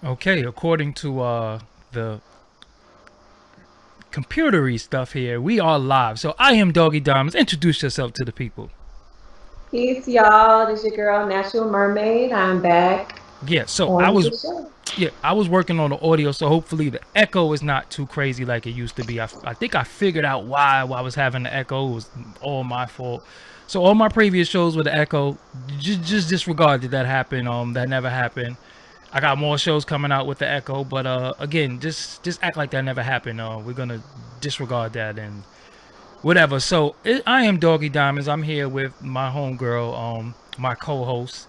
Okay, according to the computery stuff here, we are live. So I am Doggie Diamonds. Introduce yourself to the people. Peace, y'all. This your girl, Natural Mermaid. I'm back Yeah, so I on was the show. I was working on the audio, so hopefully the echo is not too crazy like it used to be. I think I figured out why I was having the echo. It was all my fault. So all my previous shows with the echo, just disregard that happened. That never happened. I got more shows coming out with the echo, but again, just act like that never happened. We're gonna disregard that and whatever. So I am Doggy Diamonds. I'm here with my homegirl, my co-host,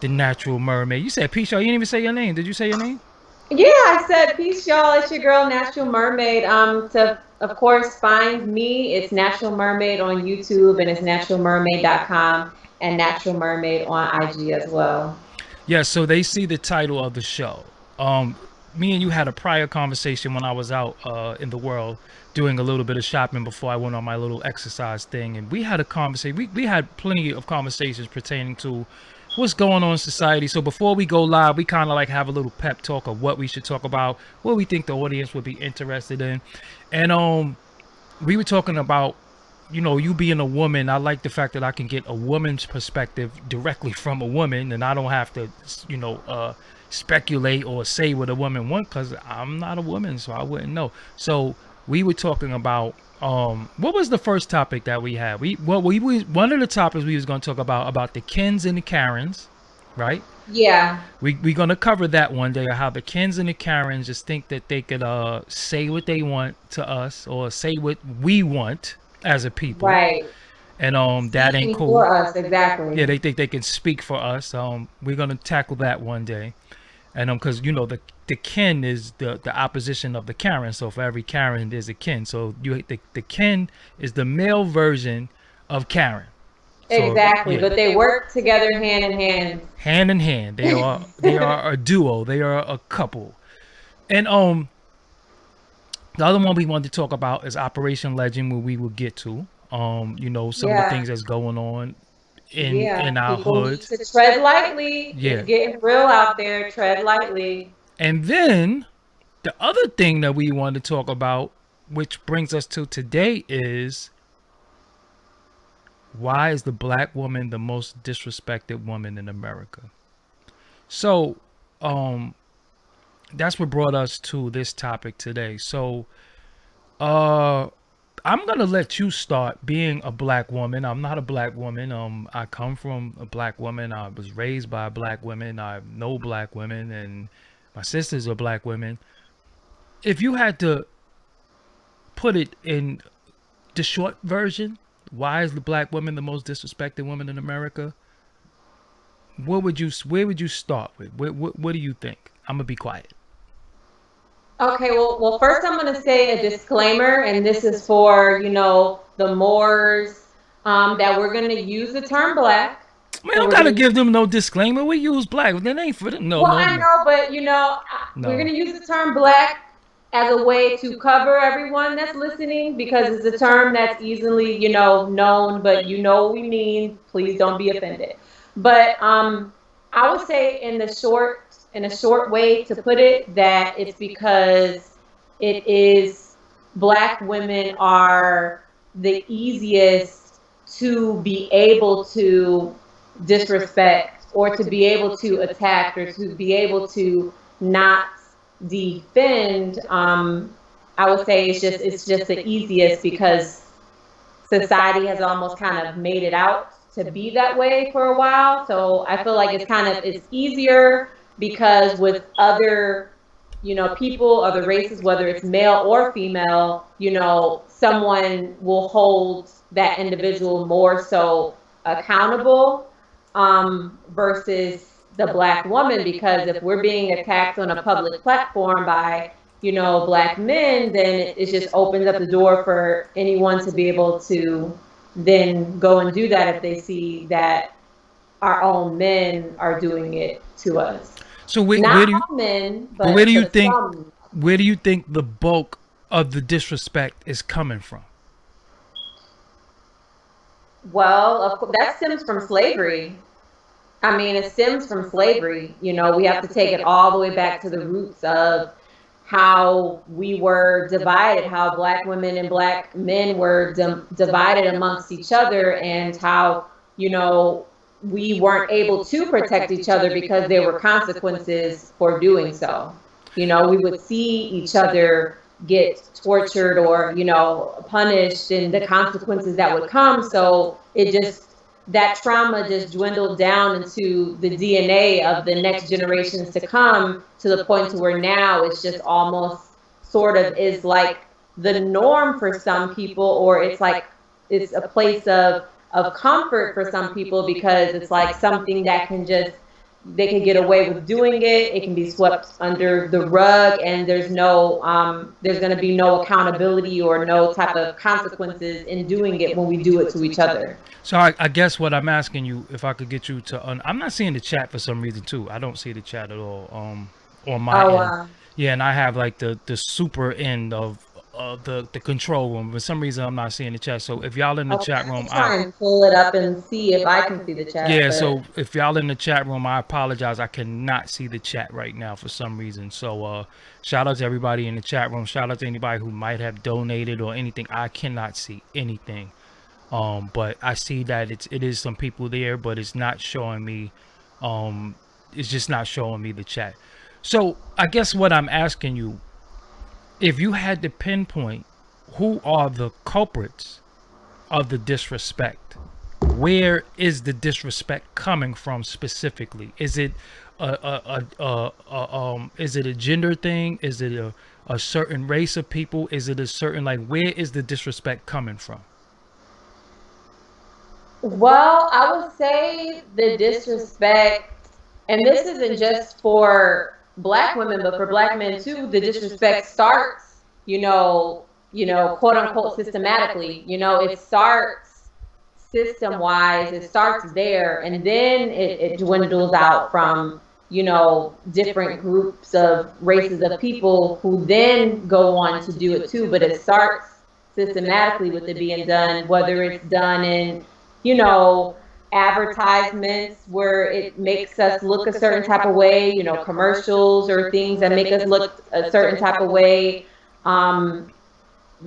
the Natural Mermaid. You said peace, y'all. You didn't even say your name. Did you say your name? Yeah, I said peace, y'all. It's your girl, Natural Mermaid. To of course find me, it's Natural Mermaid on YouTube and it's naturalmermaid.com and Natural Mermaid on IG as well. Yeah. So they see the title of the show. Me and you had a prior conversation when I was out in the world doing a little bit of shopping before I went on my little exercise thing, and we had a conversation. We had plenty of conversations pertaining to what's going on in society. So before we go live, we kind of like have a little pep talk of what we should talk about, what we think the audience would be interested in, and we were talking about, you being a woman. I like the fact that I can get a woman's perspective directly from a woman, and I don't have to, speculate or say what a woman wants because I'm not a woman, so I wouldn't know. So we were talking about what was the first topic that we had? We one of the topics we was going to talk about the Kens and the Karens, right? Yeah, We gonna cover that one day. How the Kens and the Karens just think that they could say what they want to us or say what we want as a people, right. and that ain't Speaking cool. for us, Yeah, exactly. they think they can speak for us. We're gonna tackle that one day, and because the Ken is the opposition of the Karen. So for every Karen, there's a Ken. So the Ken is the male version of Karen. So Exactly. yeah, But they work together hand in hand. hand in hand, they are a duo. They are a couple. And the other one we wanted to talk about is Operation Legend, where we will get to. Some of the Yeah, things that's going on yeah. in our People need hoods. to tread lightly. It's Yeah. getting real out there. Tread lightly. And then the other thing that we wanted to talk about, which brings us to today, is why is the black woman the most disrespected woman in America? So, um, that's what brought us to this topic today. So, uh, I'm gonna let you start being a black woman. I'm not a black woman. I come from a black woman. I was raised by black women. I know black women, and my sisters are black women. If you had to put it in the short version, why is the black woman the most disrespected woman in America? Where would you start with? What do you think? I'm gonna be quiet. Okay, well, first I'm going to say a disclaimer, and this is for, the Moors, that we're going to use the term black. Man, So don't we're gotta going to give them no disclaimer. We use black. That ain't for them. No, well, no, I no, know, but, we're no. going to use the term black as a way to cover everyone that's listening because it's a term that's easily, known, but you know what we mean. Please don't be offended. But I would say in a short way to put it, that it's because it is black women are the easiest to be able to disrespect or to be able to attack or to be able to not defend. I would say it's just the easiest because society has almost kind of made it out to be that way for a while. So I feel like it's easier because with other, people, other races, whether it's male or female, someone will hold that individual more so accountable, versus the black woman. Because if we're being attacked on a public platform by, black men, then it just opens up the door for anyone to be able to then go and do that if they see that our own men are doing it to us. So Not all men, but where do you but think, some. the bulk of the disrespect is coming from? Well, of course, that stems from slavery. I mean, it stems from slavery. You know, we have to take it all the way back to the roots of how we were divided, how black women and black men were divided amongst each other, and how, you know, we weren't able to protect each other because there were consequences for doing so. You know, we would see each other get tortured or, you know, punished, and the consequences that would come. So it just, that trauma just dwindled down into the DNA of the next generations to come, to the point to where now it's just almost sort of is like the norm for some people, or it's like it's a place of comfort for some people, because it's like something that can just, they can get away with doing it. It can be swept under the rug, and there's no there's going to be no accountability or no type of consequences in doing it when we do it to each other. So I guess what I'm asking you, if I could get you to, I'm not seeing the chat for some reason too. I don't see the chat at all. On my Oh, end. Yeah, and I have like the super end of the control room. For some reason, I'm not seeing the chat. So if y'all in the okay, chat I room, can try and pull it up and see if I can see the chat. yeah. But So if y'all in the chat room, I apologize. I cannot see the chat right now for some reason. So shout out to everybody in the chat room. Shout out to anybody who might have donated or anything. I cannot see anything. But I see that it is some people there, but it's not showing me. It's just not showing me the chat. So I guess what I'm asking you, if you had to pinpoint who are the culprits of the disrespect, where is the disrespect coming from specifically? Is it is it a gender thing? Is it a certain race of people? Is it a certain, like, where is the disrespect coming from? well, I would say the disrespect, and this isn't just for black women, but for black men too. The disrespect starts, quote unquote, systematically. You know, it starts system wise. It starts there, and then it dwindles out from, different groups of races of people who then go on to do it too. But it starts systematically with it being done, whether it's done in, you know, advertisements where it makes us look a certain type of way, commercials or things that make us look a certain type of way, um,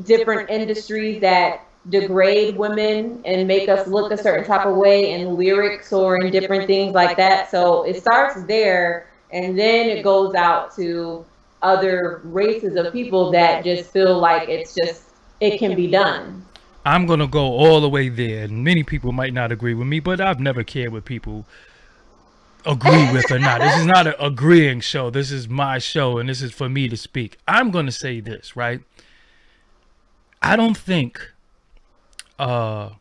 different industries that degrade women and make us look a certain type of way in lyrics or in different things like that. So it starts there, and then it goes out to other races of people that just feel like it's just, it can be done. I'm gonna go all the way there, and many people might not agree with me, but I've never cared what people agree with or not. This is not an agreeing show. This is my show, and this is for me to speak. I'm gonna say this, right? I don't think what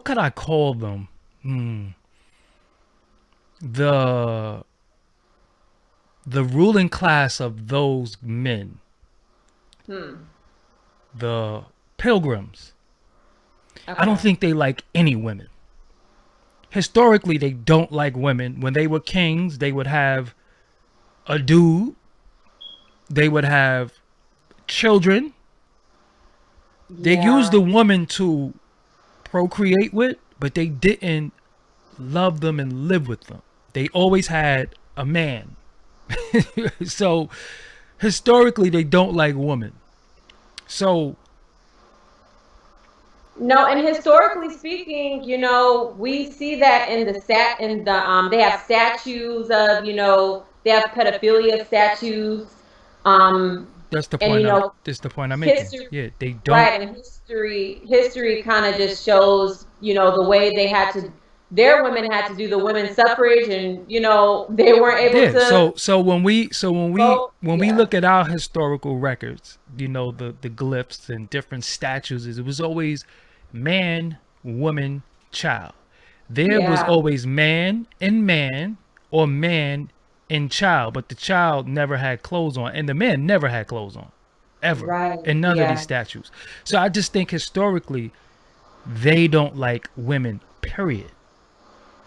could I call them? The ruling class of those men. The pilgrims. Okay. I don't think they like any women. Historically, they don't like women. When they were kings, they would have a dude. They would have children. They used the woman to procreate with, but they didn't love them and live with them. They always had a man. So historically, they don't like women. So no, and historically speaking, we see that in the they have statues of, they have pedophilia statues. that's the And point. That's the point I'm making. history, Yeah, they don't. right? And history kind of just shows, the way they had to, their women had to do the women's suffrage, and they weren't able Yeah. to So when vote. we Yeah, look at our historical records, the glyphs and different statues, it was always man, woman, child. There was yeah, always man and man, or man and child, but the child never had clothes on, and the man never had clothes on, ever, right, in none of these yeah, statues. So I just think historically they don't like women, period.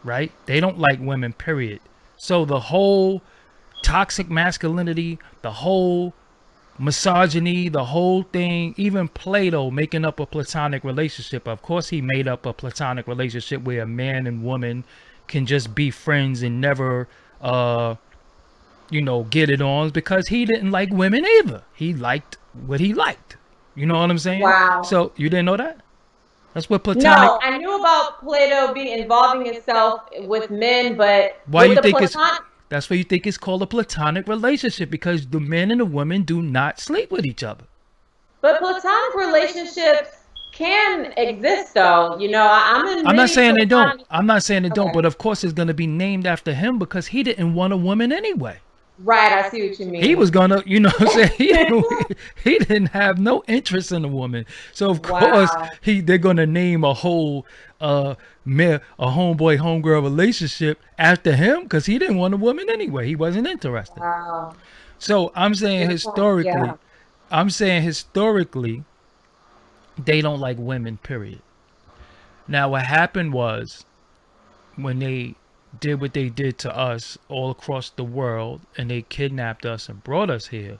Right? They don't like women, period. So the whole toxic masculinity, the whole misogyny, the whole thing, even Plato making up a platonic relationship. Of course, he made up a platonic relationship where a man and woman, can just be friends and never get it on, because he didn't like women either. He liked what he liked. You know what I'm saying? Wow. So you didn't know that? That's what platonic. No, I knew about Plato being involving itself with men, but Why with you the think it's? platonic, That's why you think it's called a platonic relationship, because the men and the women do not sleep with each other. but platonic relationships can exist though. I'm in I'm not many saying they don't. platonic. I'm not saying they don't, Okay. but of course it's gonna be named after him because he didn't want a woman anyway. Right, I see what you He was mean. gonna, what I'm saying, he didn't have no interest in a woman. So of course Wow. they're gonna name a whole a homeboy homegirl relationship after him because he didn't want a woman anyway. He wasn't interested. Wow. So Good point. Yeah. I'm saying historically, they don't like women. Period. Now what happened was when they did what they did to us all across the world and they kidnapped us and brought us here,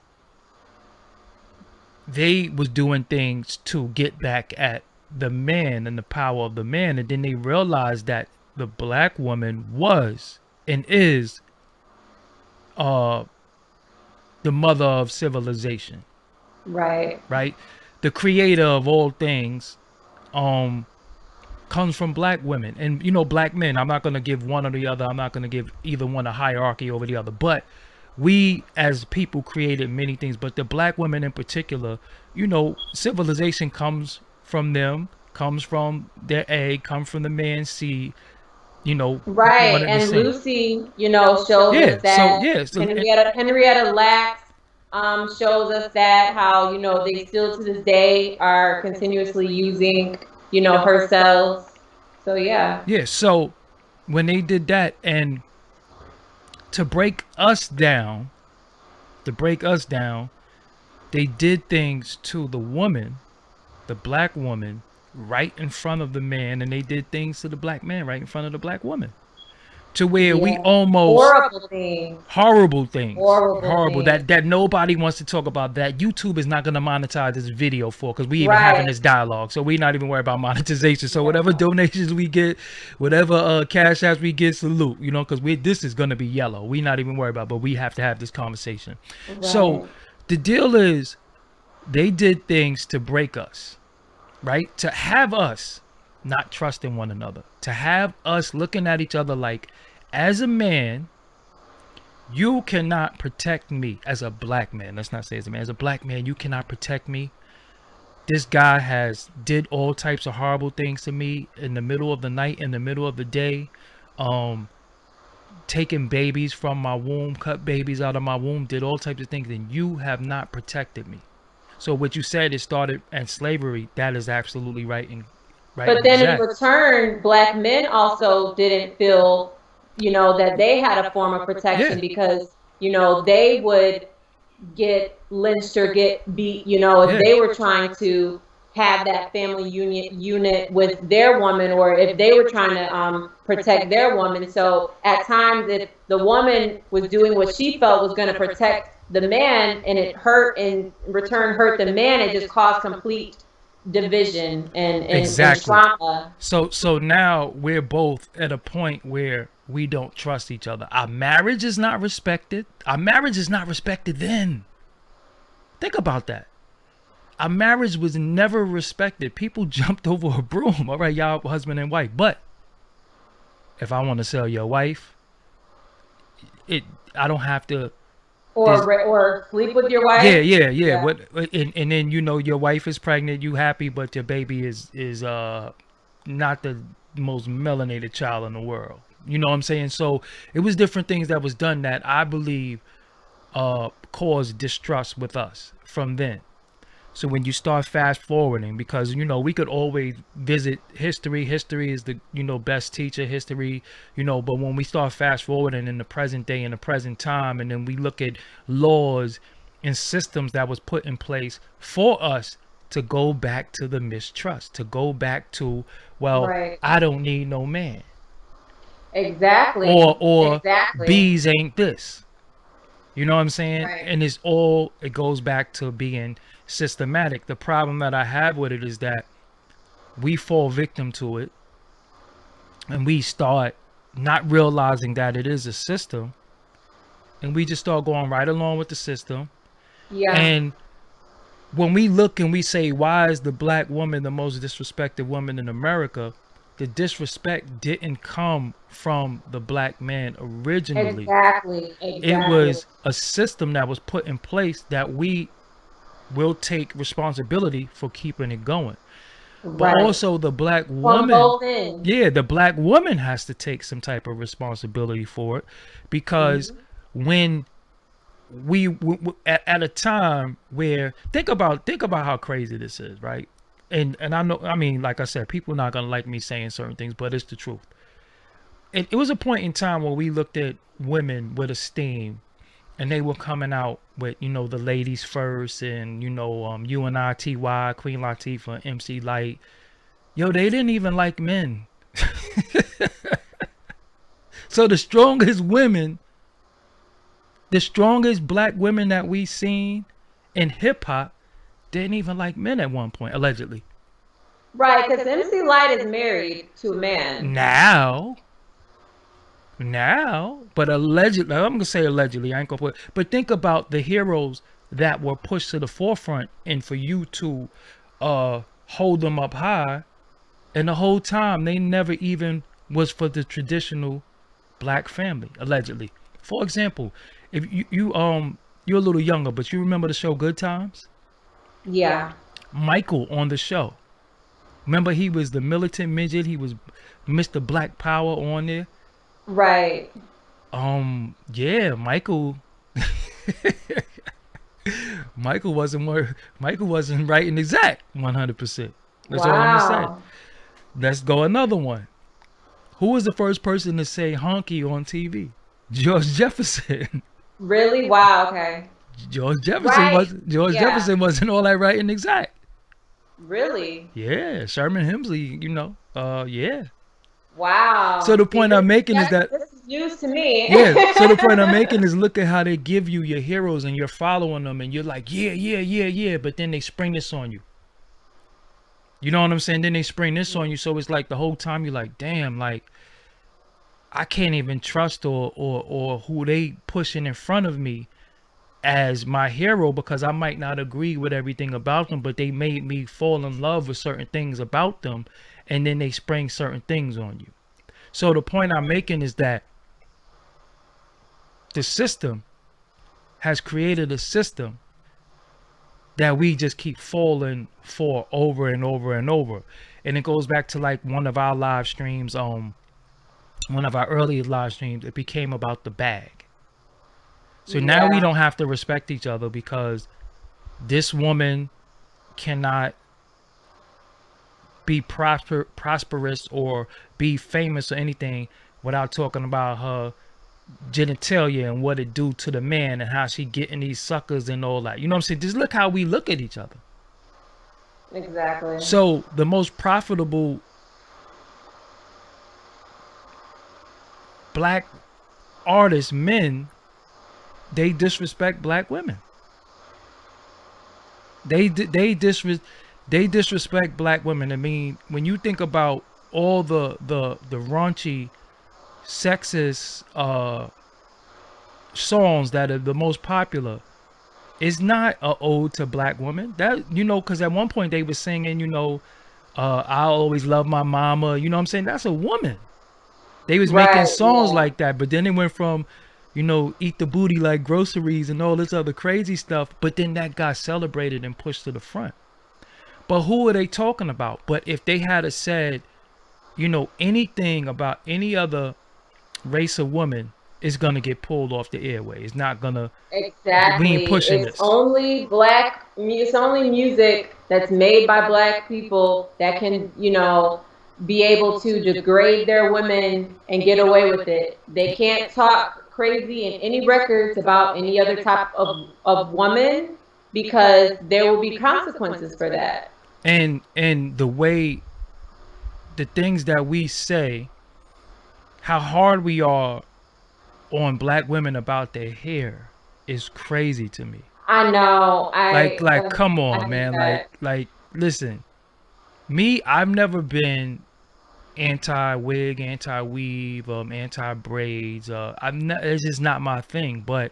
they was doing things to get back at the man and the power of the man, and then they realized that the black woman was and is uh the mother of civilization, Right. right? The creator of all things um comes from black women and black men. I'm not going to give one or the other. I'm not going to give either one a hierarchy over the other, but we as people created many things, but the black women in particular, civilization comes from them, comes from their egg, comes from the man's seed, one Right. of the And same. Lucy, shows us Yeah, so that yeah, so, Henrietta Lacks shows us that how, they still to this day are continuously using, her cells. So yeah. yeah, so when they did that, and to break us down, to break us down, they did things to the woman, the black woman, right in front of the man, and they did things to the black man right in front of the black woman, to where we Yeah. almost Horrible things. horrible things, Horrible horrible things. that nobody wants to talk about. That YouTube is not going to monetize this video for, because we even having Right. this dialogue, so we not even worried about monetization. So whatever Yeah. donations we get, whatever cash apps we get, salute, because this is going to be yellow. We not even worried about, but we have to have this conversation. So Right. the deal is, they did things to break us, right? To have us not trusting one another, to have us looking at each other like, as a man, you cannot protect me. As a black man, let's not say as a man, as a black man, you cannot protect me. This guy has did all types of horrible things to me in the middle of the night, in the middle of the day, um, taking babies from my womb, cut babies out of my womb, did all types of things, and you have not protected me. So what you said, it started at slavery. That is absolutely right and right But and then in exact. return, black men also didn't feel, that they had a form of Yeah. protection because, they would get lynched or get beat, if Yeah. they were trying to have that family unit with their woman, or if they were trying to protect their woman. So at times, if the woman was doing what she felt was going to protect the man, and it hurt in return hurt the man, it just caused complete division and Exactly. trauma. So now we're both at a point where we don't trust each other. Our marriage is not respected. Our marriage is not respected then. Think about that. Our marriage was never respected. People jumped over a broom. All right, y'all husband and wife. But if I want to sell your wife, it I don't have to. Or sleep with your Yeah, wife. yeah, yeah. Yeah. What and then your wife is pregnant, you happy, but your baby is not the most melanated child in the world. You know what I'm saying? So it was different things that was done that I believe caused distrust with us from then. So when you start fast forwarding, because we could always visit history. History is the best teacher. History, But when we start fast forwarding in the present day, in the present time, and then we look at laws and systems that was put in place for us to go back to the mistrust, to go back to, well, Right. I don't need no man, Exactly. or Exactly. bees ain't this. You know what I'm saying? Right. And it goes back to being systematic. The problem that I have with it is that we fall victim to it, and we start not realizing that it is a system, and we just start going right along with the system. Yeah. And when we look and we say, why is the black woman the most disrespected woman in America? The disrespect didn't come from the black man originally. Exactly. It Exactly. was a system that was put in place that we will take responsibility for keeping it going. But Right. also the black From woman, both ends. yeah, the black woman has to take some type of responsibility for it, because Hmm. when at a time where think about how crazy this is, right? And I know, I mean, like I said, people are not gonna like me saying certain things, but it's the truth. It was a point in time where we looked at women with esteem, and they were coming out with, the ladies first, and UNITY, Queen Latifah, MC Light. Yo, they didn't even like men. So the strongest black women that we seen in hip hop didn't even like men at one point, allegedly. Right, because MC Light is married to a man. Now, but allegedly, I'm gonna say allegedly. I ain't gonna put. But think about the heroes that were pushed to the forefront, and for you to hold them up high, and the whole time they never even was for the traditional black family, allegedly. For example, if you're a little younger, but you remember the show Good Times? Yeah. Michael on the show. Remember, he was the militant midget. He was Mr. Black Power on there. Right. Yeah, Michael. Michael wasn't right and exact 100%. That's all I'm gonna say. Wow. Let's go another one. Who was the first person to say honky on TV? George Jefferson. Really? Wow. Okay. Right. George Yeah. Jefferson wasn't all that right and exact. Really? Yeah, Sherman Hemsley, yeah. So Wow. the See, point I'm making is that's that, this is news to me. yeah. So the point I'm making is, look at how they give you your heroes and you're following them and you're like, yeah, yeah, yeah, yeah. But then they spring this on you. You know what I'm saying? Then they spring this on you. So it's like the whole time you're like, damn, like I can't even trust or who they pushing in front of me as my hero, because I might not agree with everything about them, but they made me fall in love with certain things about them, and then they spring certain things on you. So the point I'm making is that the system has created a system that we just keep falling for over and over and over. And it goes back to like one of our live streams, one of our earliest live streams, it became about the bag. So now we Yeah. don't have to respect each other because this woman cannot be prosperous or be famous or anything without talking about her genitalia and what it do to the man and how she getting these suckers and all that. You know what I'm saying? Just look how we look at each other. Exactly. So the most profitable black artists, men, they disrespect black women. They disrespect black women. I mean, when you think about all the raunchy, sexist songs that are the most popular, it's not a ode to black women. That, because at one point they were singing, I'll always love my mama. You know what I'm saying? That's a woman. They was making Right. songs Yeah. like that, but then it went from, eat the booty like groceries and all this other crazy stuff. But then that got celebrated and pushed to the front. But who are they talking about? But if they had said, anything about any other race of woman, is gonna get pulled off the airway. It's not gonna. We ain't Exactly. pushing It's this. only it's only music that's made by black people that can, be able to degrade their women and get away with it. They can't talk crazy in any records about any other type of woman because there will be consequences for that. And the way, the things that we say, how hard we are on black women about their hair is crazy to me. I know. Like come I on, hate man. that. Like listen. Me, I've never been anti-wig, anti-weave, anti-braids. It's just not my thing. But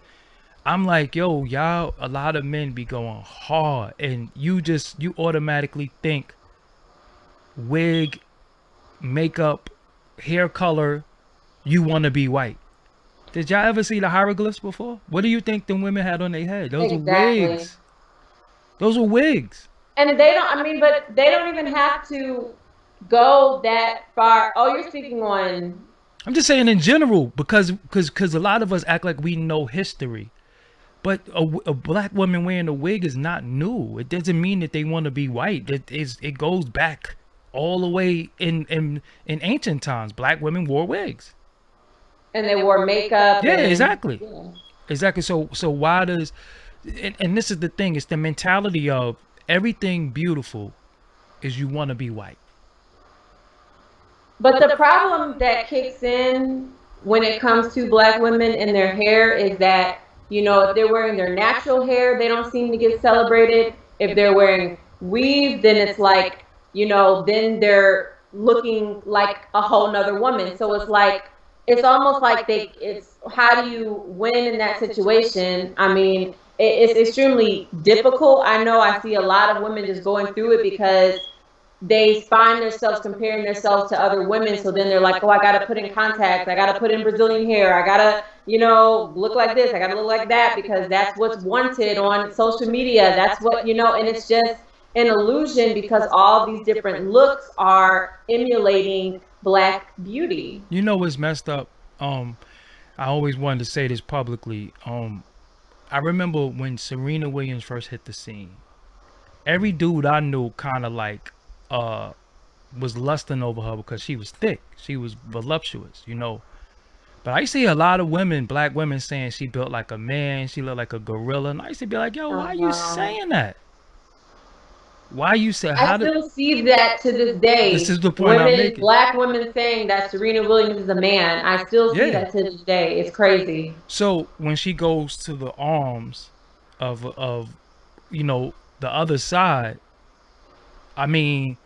I'm like, yo, y'all, a lot of men be going hard, and you automatically think wig, makeup, hair color, you want to be white. Did y'all ever see the hieroglyphs before? What do you think the women had on their head? Those are Exactly. wigs. Those are wigs. And they don't, I mean, but they don't even have to go that far. Oh, you're speaking on. I'm just saying in general because a lot of us act like we know history. But a black woman wearing a wig is not new. It doesn't mean that they want to be white. It goes back all the way in ancient times. Black women wore wigs. And they wore makeup Yeah, and exactly. yeah. Exactly. So why does and this is the thing, it's the mentality of everything beautiful is you want to be white. But the problem that kicks in when it comes to black women and their hair is that, if they're wearing their natural hair, they don't seem to get celebrated. If they're wearing weave, then it's like, then they're looking like a whole nother woman. So it's like, it's almost like it's how do you win in that situation? I mean, it's extremely difficult. I know I see a lot of women just going through it because they find themselves comparing themselves to other women. So then they're like, oh, I got to put in contacts. I got to put in Brazilian hair. I got to, look like this. I got to look like that because that's what's wanted on social media. That's what, and it's just an illusion because all these different looks are emulating black beauty. You know what's messed up? I always wanted to say this publicly. I remember when Serena Williams first hit the scene. Every dude I knew kind of like uh was lusting over her because she was thick. She was voluptuous. But I see a lot of women, black women, saying she built like a man, she looked like a gorilla. And I used to be like, yo, why are you Uh-huh. saying that? Why you say I how did still see that to this this day. is the point I'm Women, making. black women saying that Serena Williams is a man. I still see Yeah. that to this day. It's crazy. So when she goes to the arms of the other side, I mean,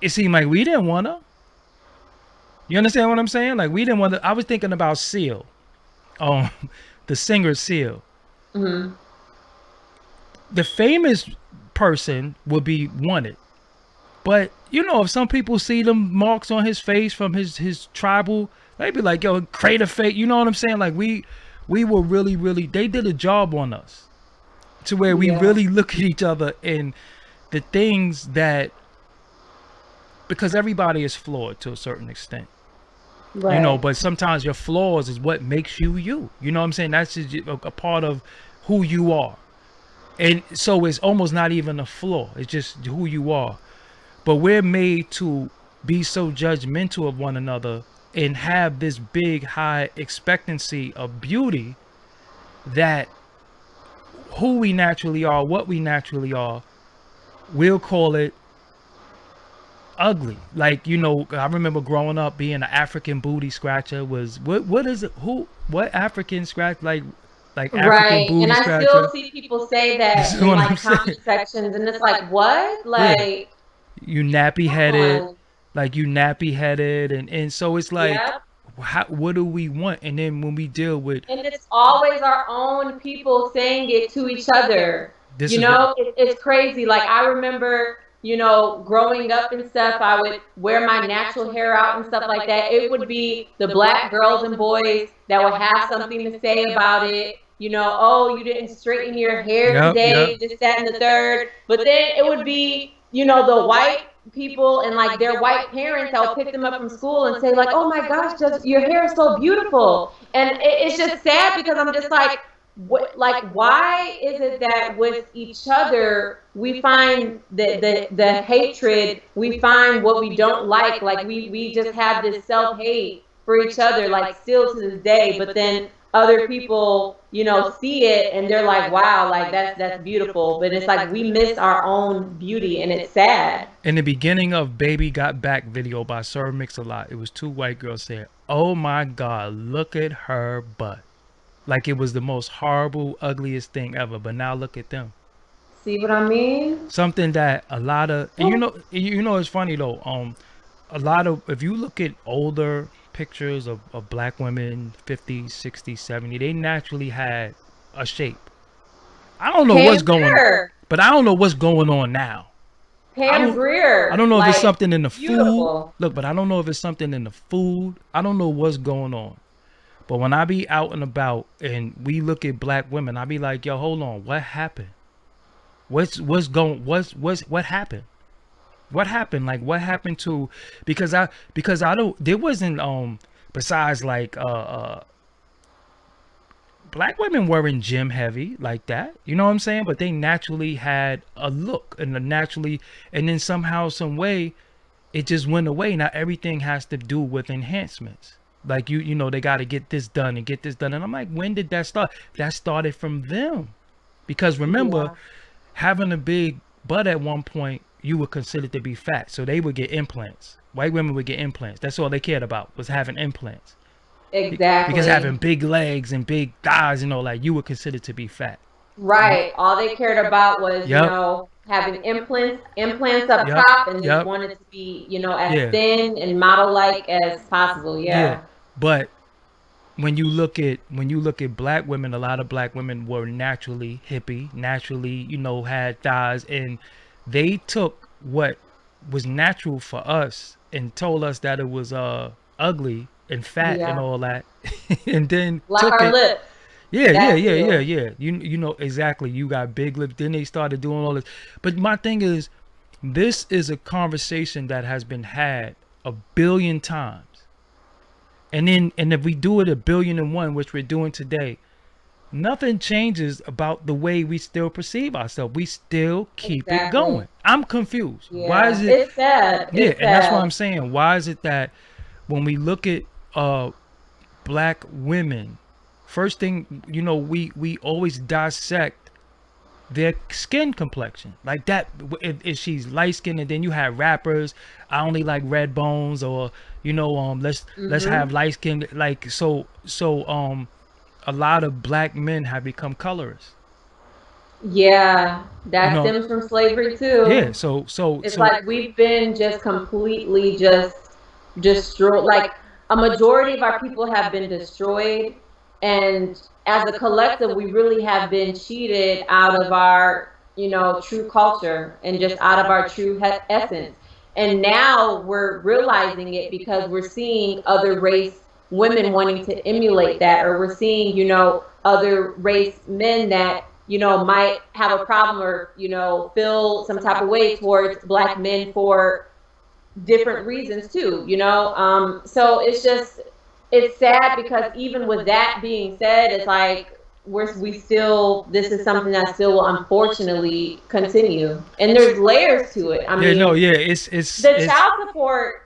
it seemed like we didn't want her. You understand what I'm saying? Like we didn't want to. I was thinking about Seal, um, the singer Seal. Hmm. The famous person would be wanted, but if some people see them marks on his face from his tribal, they'd be like, "Yo, crater face." You know what I'm saying? Like we were really. They did a job on us to where we Yeah. really look at each other and the things that because everybody is flawed to a certain extent. Right. But sometimes your flaws is what makes you you. You know what I'm saying? That's just a part of who you are. And so it's almost not even a flaw. It's just who you are. But we're made to be so judgmental of one another and have this big high expectancy of beauty that who we naturally are, what we naturally are, we'll call it ugly. Like, I remember growing up being an African booty scratcher was what is it? What African scratch like African Right. And booty I still scratcher? see people say This that is in what I'm like saying. comment sections, and it's like, what? Yeah. Like, You nappy come headed, on. like you nappy headed and so it's like Yep. what do we want? And then when we deal with And it's always our own people saying it to each other. this is what It's crazy. Like, I remember, growing up and stuff, I would wear my natural hair out and stuff like that. It would be the black girls and boys that would have something to say about it. Oh, you didn't straighten your hair yep, yep. today, this, that, and the third. But then it would be, the white people and like their white parents that would pick them up from school and say like, oh my gosh, just your hair is so beautiful. And it's just sad because I'm just like, like, why is it that with each other we find the hatred, we find what we don't like we just have this self-hate for each other, like, still to this day. But then other people, see it and they're like, wow, like that's beautiful. But it's like we miss our own beauty and it's sad. In the beginning of Baby Got Back video by Sir Mix-a-Lot, it was two white girls saying, "Oh my God, look at her butt." Like it was the most horrible, ugliest thing ever. But now look at them. See what I mean? Something that a lot of, and it's funny though. A lot of, if you look at older pictures of black women, 50s, 60s, 70s, they naturally had a shape. I don't know what's Pam going, Grier. but I don't know what's going on now. I Pam don't I Grier. don't know if it's Like, something in the food. beautiful. Look, but I don't know if it's something in the food. I don't know what's going on. But when I be out and about and we look at black women, I be like, yo, hold on, what happened? What happened? What happened? Like what happened to, because I don't, there wasn't besides like black women weren't gym heavy like that. You know what I'm saying? But they naturally had a look and a naturally, and then somehow, some way, it just went away. Now everything has to do with enhancements. Like they got to get this done and get this done. And I'm like, when did that start? That started from them. Because remember, Yeah, having a big butt at one point, you were considered to be fat. So they would get implants. White women would get implants. That's all they cared about, was having implants. Because exactly. having big legs and big thighs and all that, you were considered to be fat. Right. All they cared about was, Yep. having implants up Yep. top, and just Yep. wanted to be, as Yeah. thin and model like as possible. Yeah. Yeah. But when you look at black women, a lot of black women were naturally hippie, naturally, had thighs, and they took what was natural for us and told us that it was ugly and fat and Yeah. all that, and then Like took our it. lips. Yeah, yeah, That yeah, yeah, too. yeah. You know exactly. You got big lips. Then they started doing all this. But my thing is, this is a conversation that has been had a billion times. And if we do it a billion and one, which we're doing today, nothing changes about the way we still perceive ourselves. We still keep it Exactly. going. I'm confused. Why is Yeah. it? It's sad. Yeah, It's and that's what I'm sad. saying. Why is it that when we look at uh black women, first thing, we always dissect their skin complexion like that. If she's light skinned, and then you have rappers, I only like red bones, or let's Hmm. have light skin, like, a lot of black men have become colorists. Yeah. you That know stems from slavery yeah, too. It's so like we've been just completely just destroyed. Like, a majority of our people have been destroyed, and as a collective, we really have been cheated out of our, true culture, and just out of our true essence. And now we're realizing it because we're seeing other race women wanting to emulate that, or we're seeing, other race men that, might have a problem, or, feel some type of way towards black men for different reasons too, so it's sad, because even with that being said, it's like we still, this is something that still will unfortunately continue, and there's layers to it. I yeah, no, mean, yeah, it's the child support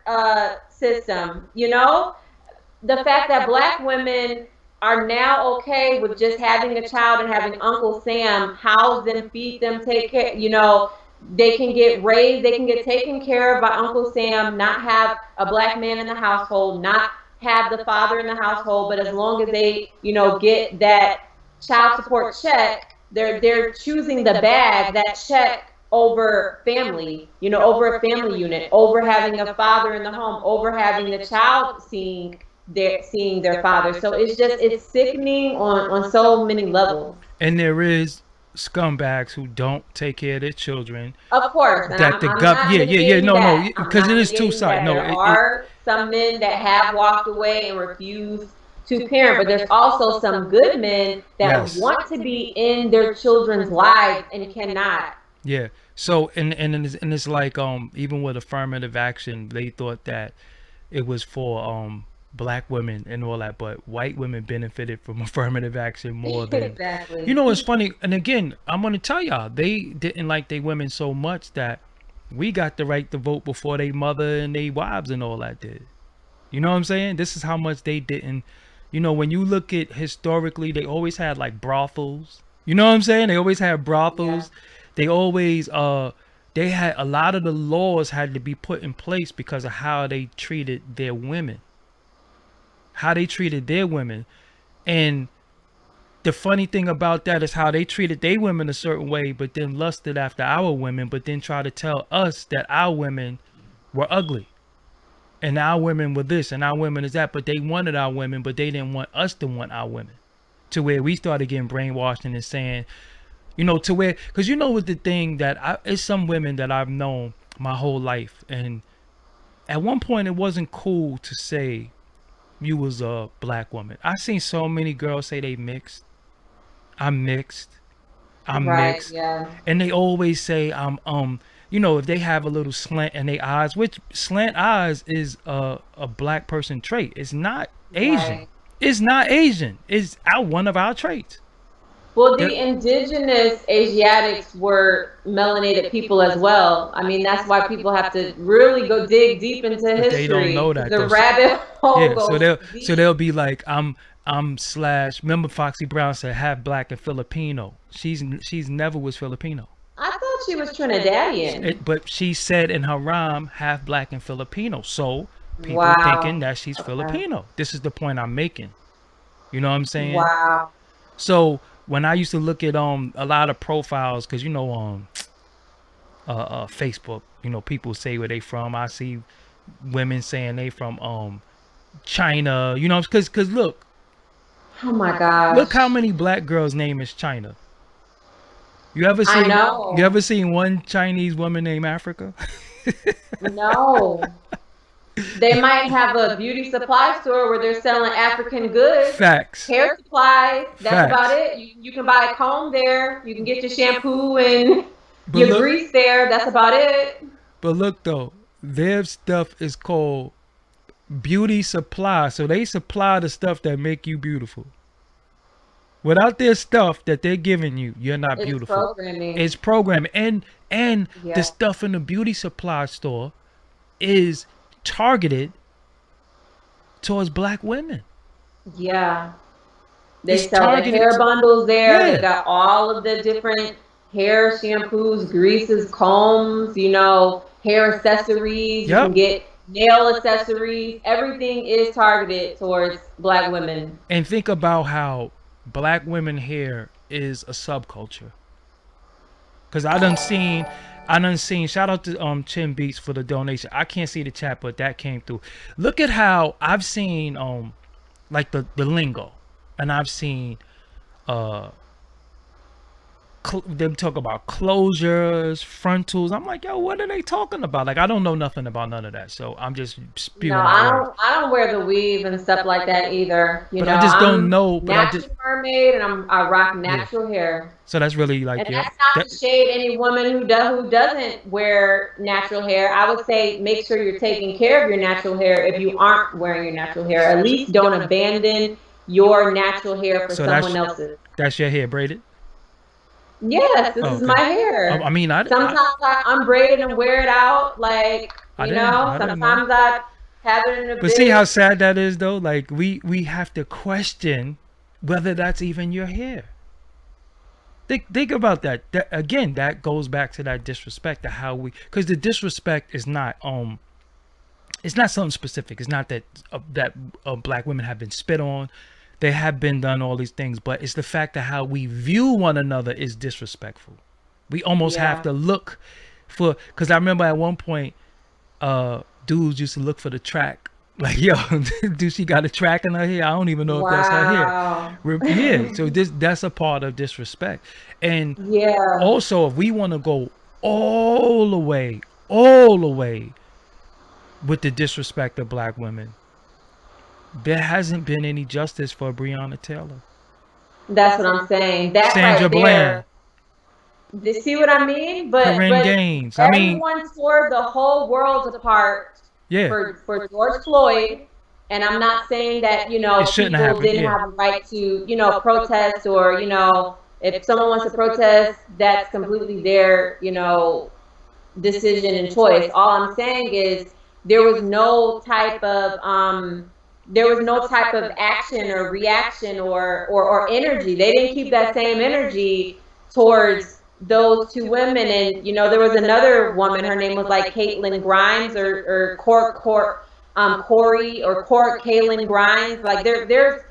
system, the fact that black women are now okay with just having a child and having Uncle Sam house them, feed them, take care, they can get raised, they can get taken care of by Uncle Sam, not have a black man in the household, not have the father in the household, but as long as they, get that child support check, they're choosing the bag, that check, over family, over a family unit, over having a father in the home, over having the child seeing their father. So it's sickening on so many levels. and there is scumbags who don't take care of their children. Of course, and That the I'm gov not Yeah, yeah, yeah, negating no, no, that. I'm because it not is two negating sides. that. No, There are some men that have walked away and refused to parent, but there's also some good men that yes. want to be in their children's lives and cannot. Yeah. So and it's like, even with affirmative action, they thought that it was for black women and all that, but white women benefited from affirmative action more than. Exactly. It's funny, and again, I'm gonna tell y'all, they didn't like their women so much that we got the right to vote before they mother and they wives and all that did. You know what I'm saying? This is how much they didn't. When you look at historically, they always had like brothels. You know what I'm saying? They always had Yeah. brothels. They always they had a lot of the laws had to be put in place because of how they treated their women. How they treated their women. And the funny thing about that is how they treated their women a certain way, but then lusted after our women, but then try to tell us that our women were ugly and our women were this and our women is that. But they wanted our women, but they didn't want us to want our women. To where we started getting brainwashed and saying, to where, because what the thing that it's some women that I've known my whole life, and at one point it wasn't cool to say you was a black woman. I seen so many girls say they mixed. I'm mixed. I'm Right, mixed. yeah. And they always say if they have a little slant in their eyes, which slant eyes is a black person trait. It's not Asian. Right. It's not Asian. It's one of our traits. Well, They're, the indigenous Asiatics were melanated people as well. I mean, that's why people have to really go dig deep into but they don't history know because that the though. rabbit hole Yeah, so goes they'll deep. be like, I'm slash. Remember Foxy Brown said half black and Filipino. She's never was Filipino. I thought she was Trinidadian. But she said in her rhyme half black and Filipino. So people thinking Wow. that she's Okay. Filipino. This is the point I'm making. You know what I'm saying? Wow. So when I used to look at a lot of profiles, because Facebook, people say where they from. I see women saying they from China. Because Oh my look how gosh. many black girls' name is China. You ever I seen you know. ever seen one Chinese woman named Africa? No. They might have a beauty supply store where they're selling African goods, Facts. hair supplies. That's about Facts. it. You can buy a comb there. You can get your shampoo and But your look, grease there. That's about it. but look though, their stuff is called beauty supply. So they supply the stuff that make you beautiful. Without their stuff that they're giving you, you're not It's beautiful. programming. It's programming, and the Yeah. stuff in the beauty supply store is targeted towards black women. Yeah. They It's sell the hair targeted. bundles there. They Yeah. got all of the different hair shampoos, greases, combs, hair accessories. You can Yep. get nail accessories. Everything is targeted towards black women. And think about how black women hair is a subculture. Cause I done seen. Shout out to Chin Beats for the donation. I can't see the chat, but that came through. Look at how I've seen like the lingo, and I've seen uh them talk about closures, frontals. I'm like, yo, what are they talking about? Like, I don't know nothing about none of that, so I'm just No, spewing out I words. don't I don't wear the weave and stuff like that either. But I just don't I'm know. But I just natural mermaid and I rock yeah. natural hair. So that's really And like yeah. that's not That to shade any woman who doesn't wear natural hair. I would say make sure you're taking care of your natural hair if you aren't wearing your natural hair. At least don't abandon your natural hair for so someone else's. that's your hair braided. Yes, this Oh, is okay. my I hair. mean, Sometimes I unbraid it and wear it out. I didn't know. Sometimes I have it in a But see how big. sad that is, though. Like we have to question whether that's even your hair. Think about that. That again, that goes back to that disrespect to how we, because the disrespect is not it's not something specific. It's not that black women have been spit on. They have been done all these things, but it's the fact that how we view one another is disrespectful. We almost have Yeah. to look for, because I remember at one point, dudes used to look for the track. Like, yo, do she got a track in her hair? I don't even know if that's her hair. Wow. Yeah, so that's a part of disrespect. And Yeah. also, if we want to go all the way with the disrespect of black women, there hasn't been any justice for Breonna Taylor, That's what I'm saying. That Sandra right Bland, there. See what I mean? Corinne But Gaines. I mean, everyone tore the whole world apart yeah, for George Floyd. And I'm not saying that, it shouldn't have people happened. didn't Yeah, have a right to, protest or, if someone wants to protest, that's completely their, decision and choice. All I'm saying is there was no type of action or reaction or energy. They didn't keep that same energy towards those two women. And there was another woman. Her name was like Caitlin Grimes or Corey or Court Caitlin Grimes. Like there's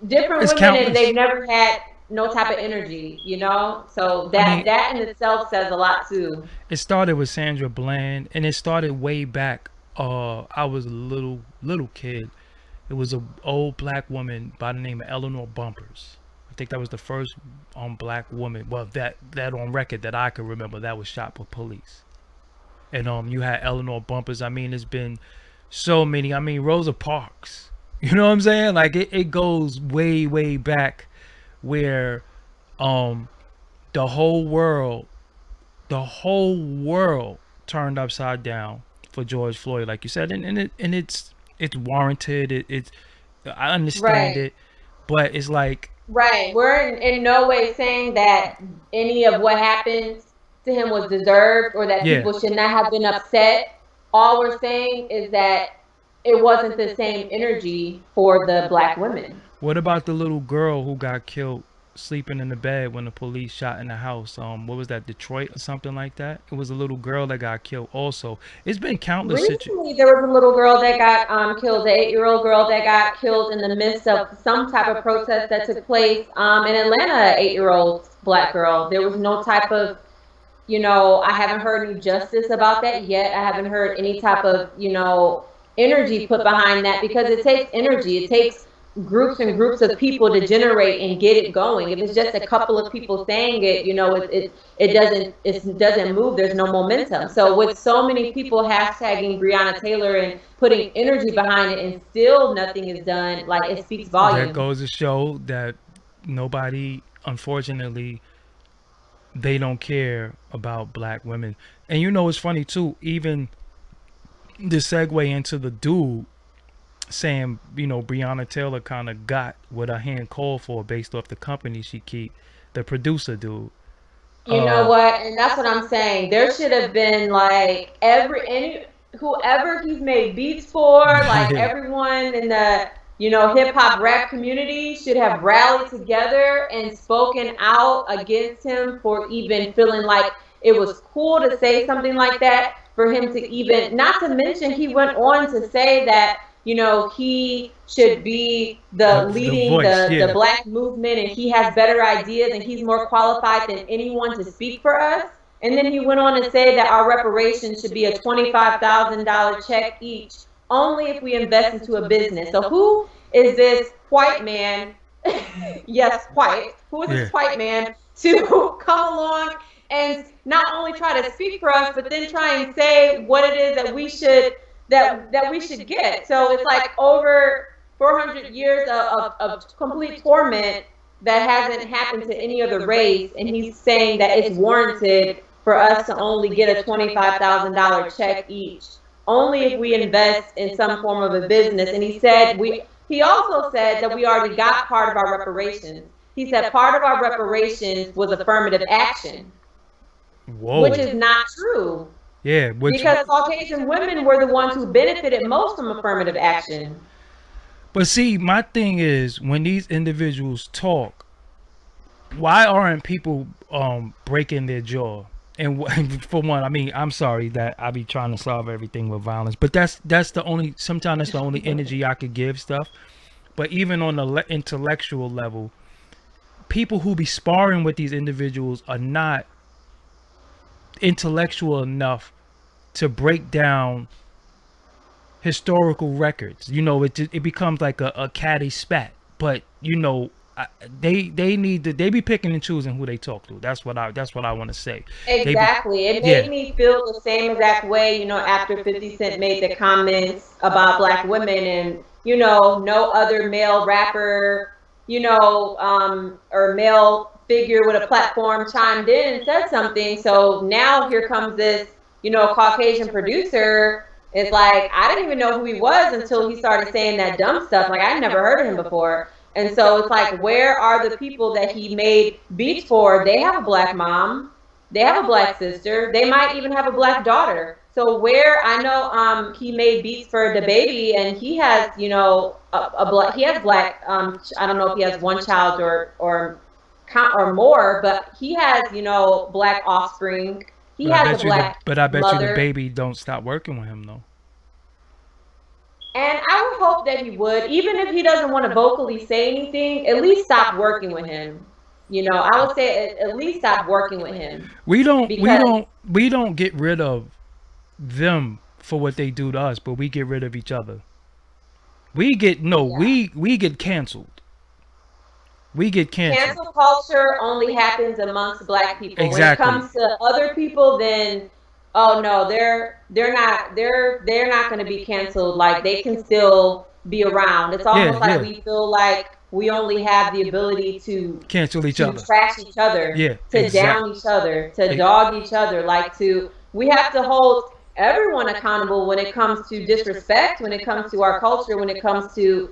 different it's women, and countless. they've never had no type of energy, you know? So I that mean, that in itself says a lot too. it started with Sandra Bland, and it started way back. I was a little kid. It was a old black woman by the name of Eleanor Bumpers. I think that was the first black woman. Well, that on record that I could remember that was shot by police. And you had Eleanor Bumpers. I mean, it's been so many. I mean, Rosa Parks. You know what I'm saying? Like it goes way back where um the whole world the whole world turned upside down for George Floyd, like you said, and it's warranted. It's I understand Right. it, but it's like Right. We're in no way saying that any of what happened to him was deserved or that yeah. people should not have been upset. All we're saying is that it wasn't the same energy for the black women. What about the little girl who got killed sleeping in the bed when the police shot in the house? What was that, Detroit or something like that? It was a little girl that got killed. Also, it's been countless situations. Recently, there was a little girl that got killed, an 8-year-old girl that got killed in the midst of some type of protest that took place in Atlanta, an 8-year-old black girl. There was no type of, I haven't heard any justice about that yet. I haven't heard any type of, energy put behind that because it takes energy. It takes groups and groups of people to generate and get it going. If it's just a couple of people saying it, it doesn't move. There's no momentum. So with so many people hashtagging Breonna Taylor and putting energy behind it and still nothing is done, like it speaks That volumes. goes to show that nobody, unfortunately, they don't care about black women. And it's funny too, even the segue into the dude saying, Breonna Taylor kind of got what her hand called for based off the company she keep, the producer dude. You know what? And that's what I'm saying. There should have been like whoever he's made beats for, like Yeah. everyone in the hip hop rap community should have rallied together and spoken out against him for even feeling like it was cool to say something like that, for him to even, not to mention he went on to say that he should be the The leading voice, the yeah. black movement, and he has better ideas and he's more qualified than anyone to speak for us. And then he went on to say that our reparations should be a $25,000 check each, only if we invest into a business. So who is this white man? Yes, white. Who is Yeah. this white man to come along and not only try to speak for us, but then try and say what it is that we should get. So it's like over 400 years of complete torment that hasn't happened to any other race, and he's saying that it's warranted for us to only get a $25,000 check each, only if we invest in some form of a business. And he also said that we already got part of our reparations. He said part of our reparations was affirmative action, Whoa. which is not true, Yeah, which because Caucasian women were the ones who benefited most from affirmative action. but see, my thing is when these individuals talk, why aren't people breaking their jaw? And for one, I mean, I'm sorry that I be trying to solve everything with violence, but that's the only sometimes that's the only energy I could give stuff. But even on the intellectual level, people who be sparring with these individuals are not intellectual enough to break down historical records. It becomes like a catty spat. But they need to they be picking and choosing who they talk to. That's what I want to say. They be Exactly. It yeah. made me feel the same exact way, after 50 Cent made the comments about black women, and, no other male rapper, or male figure with a platform chimed in and said something. So now here comes this, Caucasian producer. It's like, I didn't even know who he was until he started saying that dumb stuff. Like, I never heard of him before. And so it's like, where are the people that he made beats for? They have a black mom. They have a black sister. They might even have a black daughter. So where, I know he made beats for the baby, and he has, a black, he has black, I don't know if he has one child or more, but he has, black offspring. He But I has bet a you the black but I bet you the mother. baby don't stop working with him though. And I would hope that he would, even if he doesn't want to vocally say anything, at least stop working with him. I would say at least stop working with him We don't we because don't we don't get rid of them for what they do to us, but we get rid of each other. We get no, yeah. we get canceled. We get canceled. Cancel culture only happens amongst black people. When it Exactly. comes to other people, then oh no, they're not going to be canceled. Like they can still be around. It's Yeah, almost like yeah. we feel like we only have the ability to Cancel each other. trash each other, Yeah, to exact. down each other, to dog each other, like to we have to hold everyone accountable when it comes to disrespect, when it comes to our culture, when it comes to,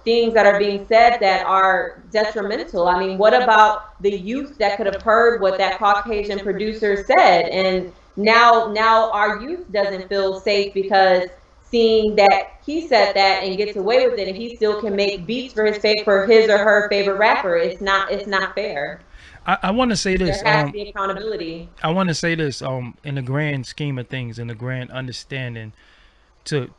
things that are being said that are detrimental. I mean, what about the youth that could have heard what that Caucasian producer said, and now our youth doesn't feel safe because seeing that he said that and gets away with it, and he still can make beats for his or her favorite rapper. It's not fair. I want to say this. There has to be accountability. I want to say this. In the grand scheme of things, in the grand understanding, to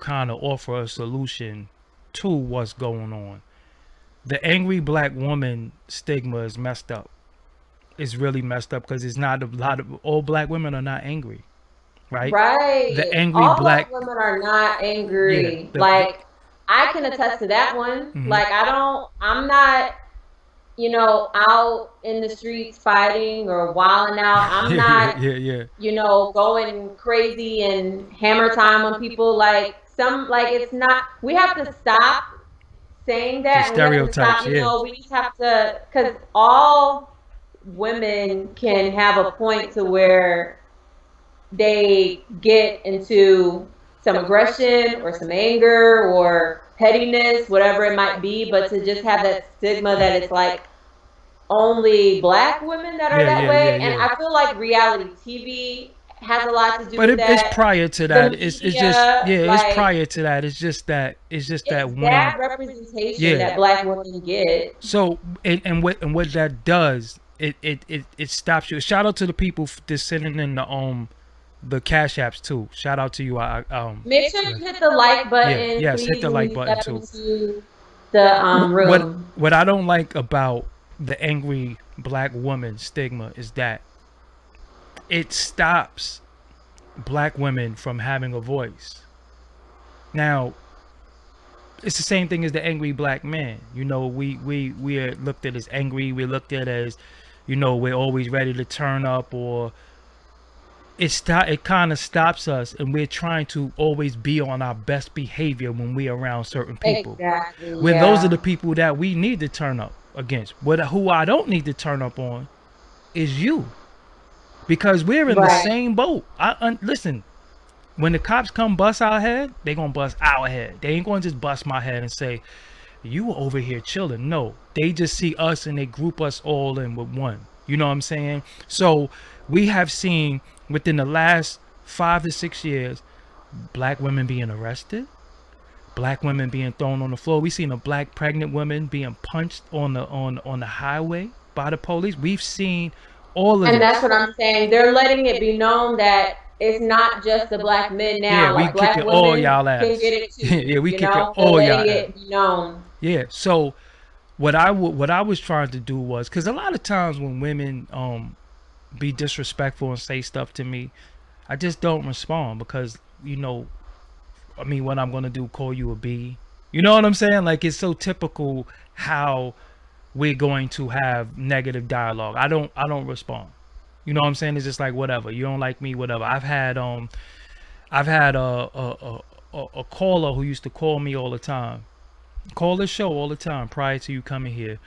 kind of offer a solution to what's going on. The angry black woman stigma is messed up. It's really messed up because it's not a lot of all black women are not angry, right? The Right. angry All black, black women are not yeah. angry. The Like I can attest to that one. mhm. Like I'm not, out in the streets fighting or wilding out. I'm Yeah, yeah, not, yeah, yeah. going crazy and hammer time on people. Like it's not, we have to stop saying The that, and we have to stop, stereotypes, yeah. we just have to, because all women can have a point to where they get into some aggression or some anger or pettiness, whatever it might be, but to just have that stigma that it's like only black women that are Yeah, that yeah, yeah, way. And yeah. I feel like reality TV has a lot to do But with it's that. prior to The that. It's just media, yeah. It's like, prior to that. It's just that it's when bad representation yeah. that black women get. So and what that does, it stops you. Shout out to the people that's sitting in the cash apps too. Shout out to you. Make sure Yeah, you hit the like yeah, button, yes. Hit please, the when like you button step too. into the What room. what I don't like about the angry black woman stigma is that it stops black women from having a voice. Now, it's the same thing as the angry black man. We are looked at as angry. We're looked at as, we're always ready to turn up, or it kind of stops us, and we're trying to always be on our best behavior when we're around certain people. Exactly. When those are the Yeah. people that we need to turn up against. Who I don't need to turn up on is you, because we're in the Right. same boat. Listen. When the cops come bust our head, they gonna bust our head. They ain't gonna just bust my head and say, you were over here chilling. No, they just see us and they group us all in with one. You know what I'm saying? So we have seen within the last 5 to 6 years, black women being arrested, black women being thrown on the floor. We seen a black pregnant woman being punched on the highway by the police. We've seen all of And that's this. what I'm saying. They're letting it be known that it's not just the black men Yeah, now. we Like black kicking all women y'all can ass. get it too. Yeah, we kicking They're all y'all letting ass. it be known. Yeah. So what I was trying to do was, because a lot of times when women be disrespectful and say stuff to me, I just don't respond because I mean, what I'm gonna do, call you a B. You know what I'm saying? Like, it's so typical how we're going to have negative dialogue. I don't respond. You know what I'm saying? It's just like, whatever. You don't like me, whatever. I've had a caller who used to call me all the time, call the show all the time prior to you coming here.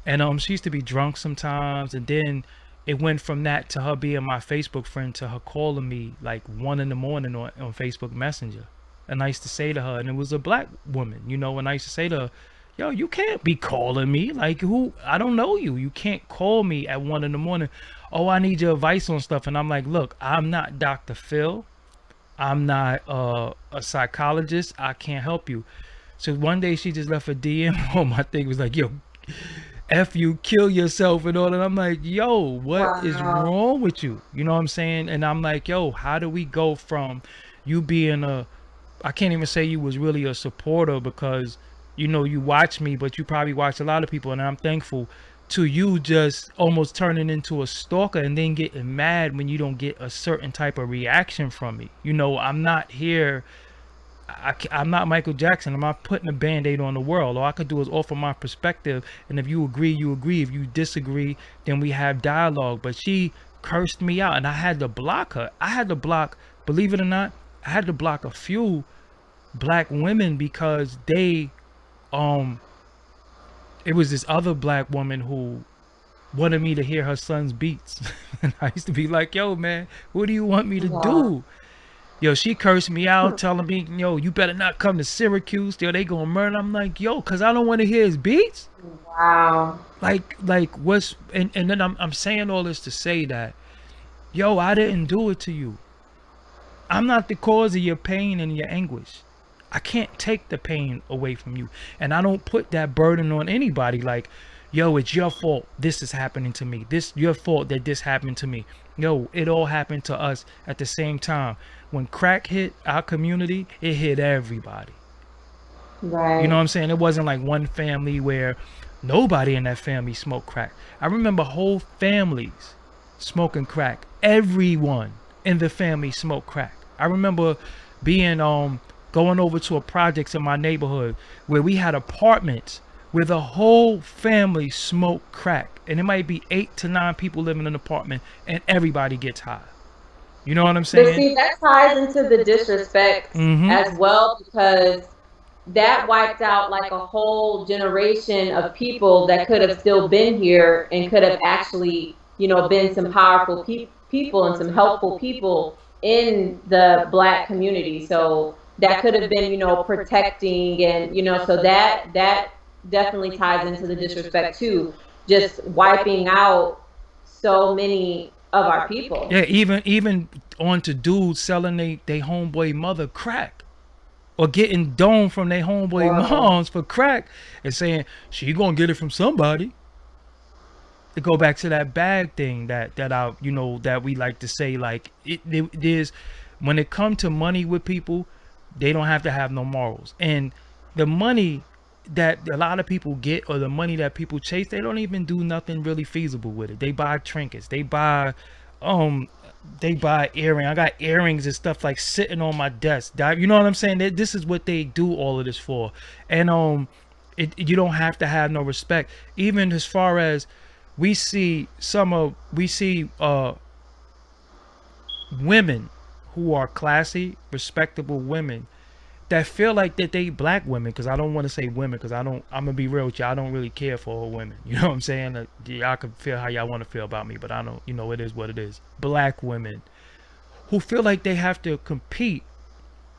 And she used to be drunk sometimes, and then it went from that to her being my Facebook friend to her calling me like 1 in the morning on Facebook Messenger. And I used to say to her, and it was a black woman, and I used to say to her, yo, you can't be calling me. Like, who? I don't know you. You can't call me at 1 in the morning. Oh, I need your advice on stuff. And I'm like, look, I'm not Dr. Phil. I'm not a psychologist. I can't help you. So one day she just left a DM on my thing. It was like, yo, F you, kill yourself and all that. I'm like, yo, what is Wow. wrong with you? You know what I'm saying? And I'm like, yo, how do we go from you being I can't even say you was really a supporter, because you watch me, but you probably watch a lot of people, and I'm thankful to you just almost turning into a stalker and then getting mad when you don't get a certain type of reaction from me. I'm not here. I'm not Michael Jackson. I'm not putting a band-aid on the world. All I could do is offer my perspective, and if you agree, you agree. If you disagree, then we have dialogue. But she cursed me out, and I had to block her. I had to block, believe it or not, I had to block a few black women because um it was this other black woman who wanted me to hear her son's beats. And I used to be like, yo, man, what do you want me to Wow. do? Yo, she cursed me out, telling me, yo, you better not come to Syracuse. Yo, they gonna murder. I'm like, yo, cause I don't want to hear his beats. Wow. Like what's and then I'm saying all this to say that, yo, I didn't do it to you. I'm not the cause of your pain and your anguish. I can't take the pain away from you. And I don't put that burden on anybody like, yo, it's your fault this is happening to me. This your fault that this happened to me. Yo, it all happened to us at the same time. When crack hit our community, it hit everybody. You know Right. what I'm saying? It wasn't like one family where nobody in that family smoked crack. I remember whole families smoking crack. Everyone in the family smoked crack. I remember being going over to a projects in my neighborhood where we had apartments where the whole family smoked crack. And it might be 8 to 9 people living in an apartment and everybody gets high. You know what I'm But saying? see, that ties into the disrespect Mm-hmm. as well because that wiped out like a whole generation of people that could have still been here and could have actually, been some powerful people and some helpful people in the black community. So that could have been, protecting and, so that definitely ties into the disrespect too, just wiping out so many of our people. Yeah, even on to dudes selling they homeboy mother crack or getting domed from their homeboy Horrible. moms for crack and saying she gonna get it from somebody. To go back to that bag thing that I that we like to say like it is when it comes to money with people, they don't have to have no morals. And the money that a lot of people get or the money that people chase, they don't even do nothing really feasible with it. They buy trinkets, um they buy earrings. I got earrings and stuff like sitting on my desk. You know what I'm saying? This is what they do all of this for. And you don't have to have no respect. Even as far as we see women who are classy, respectable women that feel like that they black women, because I don't want to say women because I'm gonna be real with you, I don't really care for all women. You know what I'm saying? Y'all can feel how y'all want to feel about me, but I don't, it is what it is. Black women who feel like they have to compete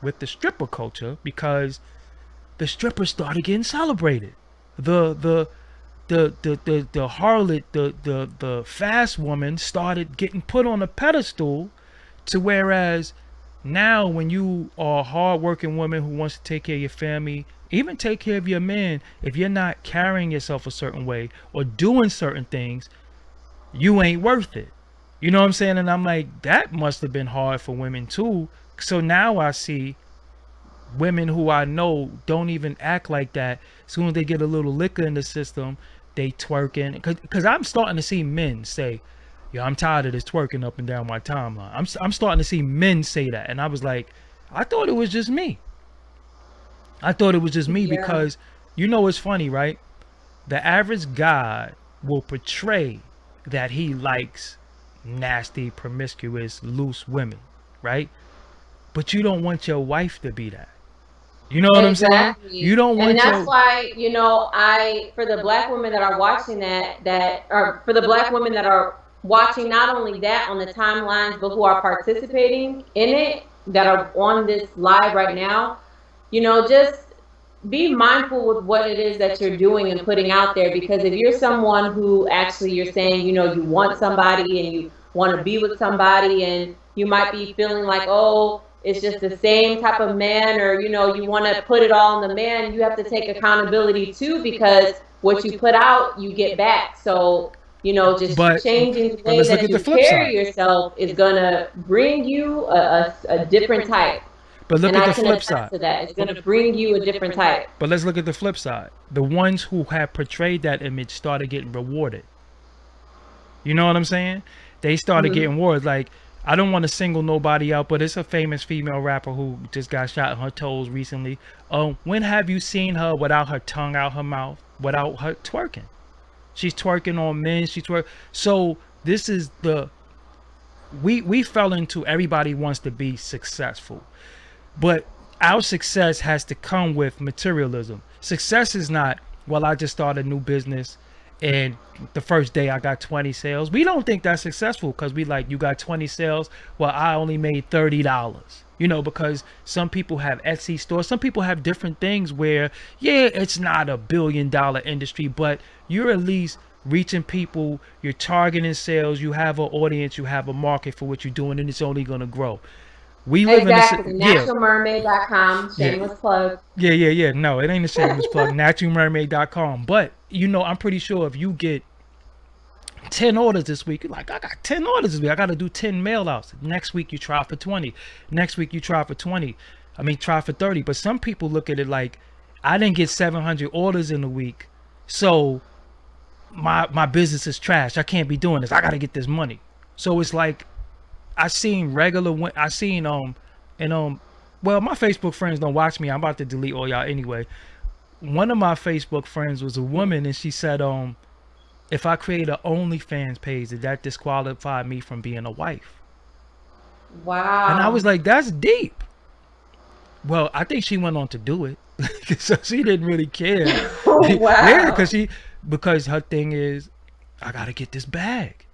with the stripper culture because the strippers started getting celebrated. The the the the the harlot, the fast woman started getting put on a pedestal, to whereas now when you are a hardworking woman who wants to take care of your family, even take care of your man, if you're not carrying yourself a certain way or doing certain things, you ain't worth it. You know what I'm saying? And I'm like, that must have been hard for women too. So now I see women who I know don't even act like that. As soon as they get a little liquor in the system, they twerking. Cause I'm starting to see men say, "Yo, I'm tired of this twerking up and down my timeline." I'm starting to see men say that, and I was like, I thought it was just me. I thought it was just me Yeah. because it's funny, right? The average guy will portray that he likes nasty, promiscuous, loose women, right? But you don't want your wife to be that. You know what I'm saying? You Exactly. don't And want that's your why, for the black women that are watching or for the black women that are watching not only that on the timelines, but who are participating in it, that are on this live right now, just be mindful with what it is that you're doing and putting out there. Because if you're someone who actually you're saying, you want somebody and you want to be with somebody and you might be feeling like, oh, it's just the same type of man, or you want to put it all on the man, you have to take accountability too, because what you put out you get back. So just but changing the but way let's look that at the you flip carry side. yourself is gonna bring you a different type. But look And at I the can flip attest side. to that. It's going to bring you a different type. But let's look at the flip side. The ones who have portrayed that image started getting rewarded. You know what I'm saying? They started Hmm. getting awards. Like, I don't want to single nobody out, but it's a famous female rapper who just got shot in her toes recently. When have you seen her without her tongue out her mouth, without her twerking? She's twerking on men. She twerk. So this is the we fell into everybody wants to be successful, but our success has to come with materialism. Success is not, well, I just started a new business and the first day I got 20 sales. We don't think that's successful because we like, you got 20 sales. Well, I only made $30. You know, because some people have Etsy stores. Some people have different things where, yeah, it's not a $1 billion industry, but you're at least reaching people. You're targeting sales. You have an audience. You have a market for what you're doing, and it's only going to grow. We live in a, Exactly. yeah, Naturalmermaid.com. yeah. Shameless plug. Yeah. No, it ain't a shameless plug. Naturalmermaid.com. But, you know, I'm pretty sure if you get 10 orders this week, you're like, I got 10 orders this week. I got to do 10 mail outs. Next week, you try for 20. Next week, you try for 20. Try for 30. But some people look at it like, I didn't get 700 orders in a week. So my business is trash. I can't be doing this. I got to get this money. So it's like, I seen, and, well, my Facebook friends don't watch me. I'm about to delete all y'all anyway. One of my Facebook friends was a woman, and she said, if I create an OnlyFans page, did that disqualify me from being a wife? And I was Wow. like, that's deep. Well, I think she went on to do it. So she didn't really care. Yeah, Wow. because her thing is, I gotta get this bag.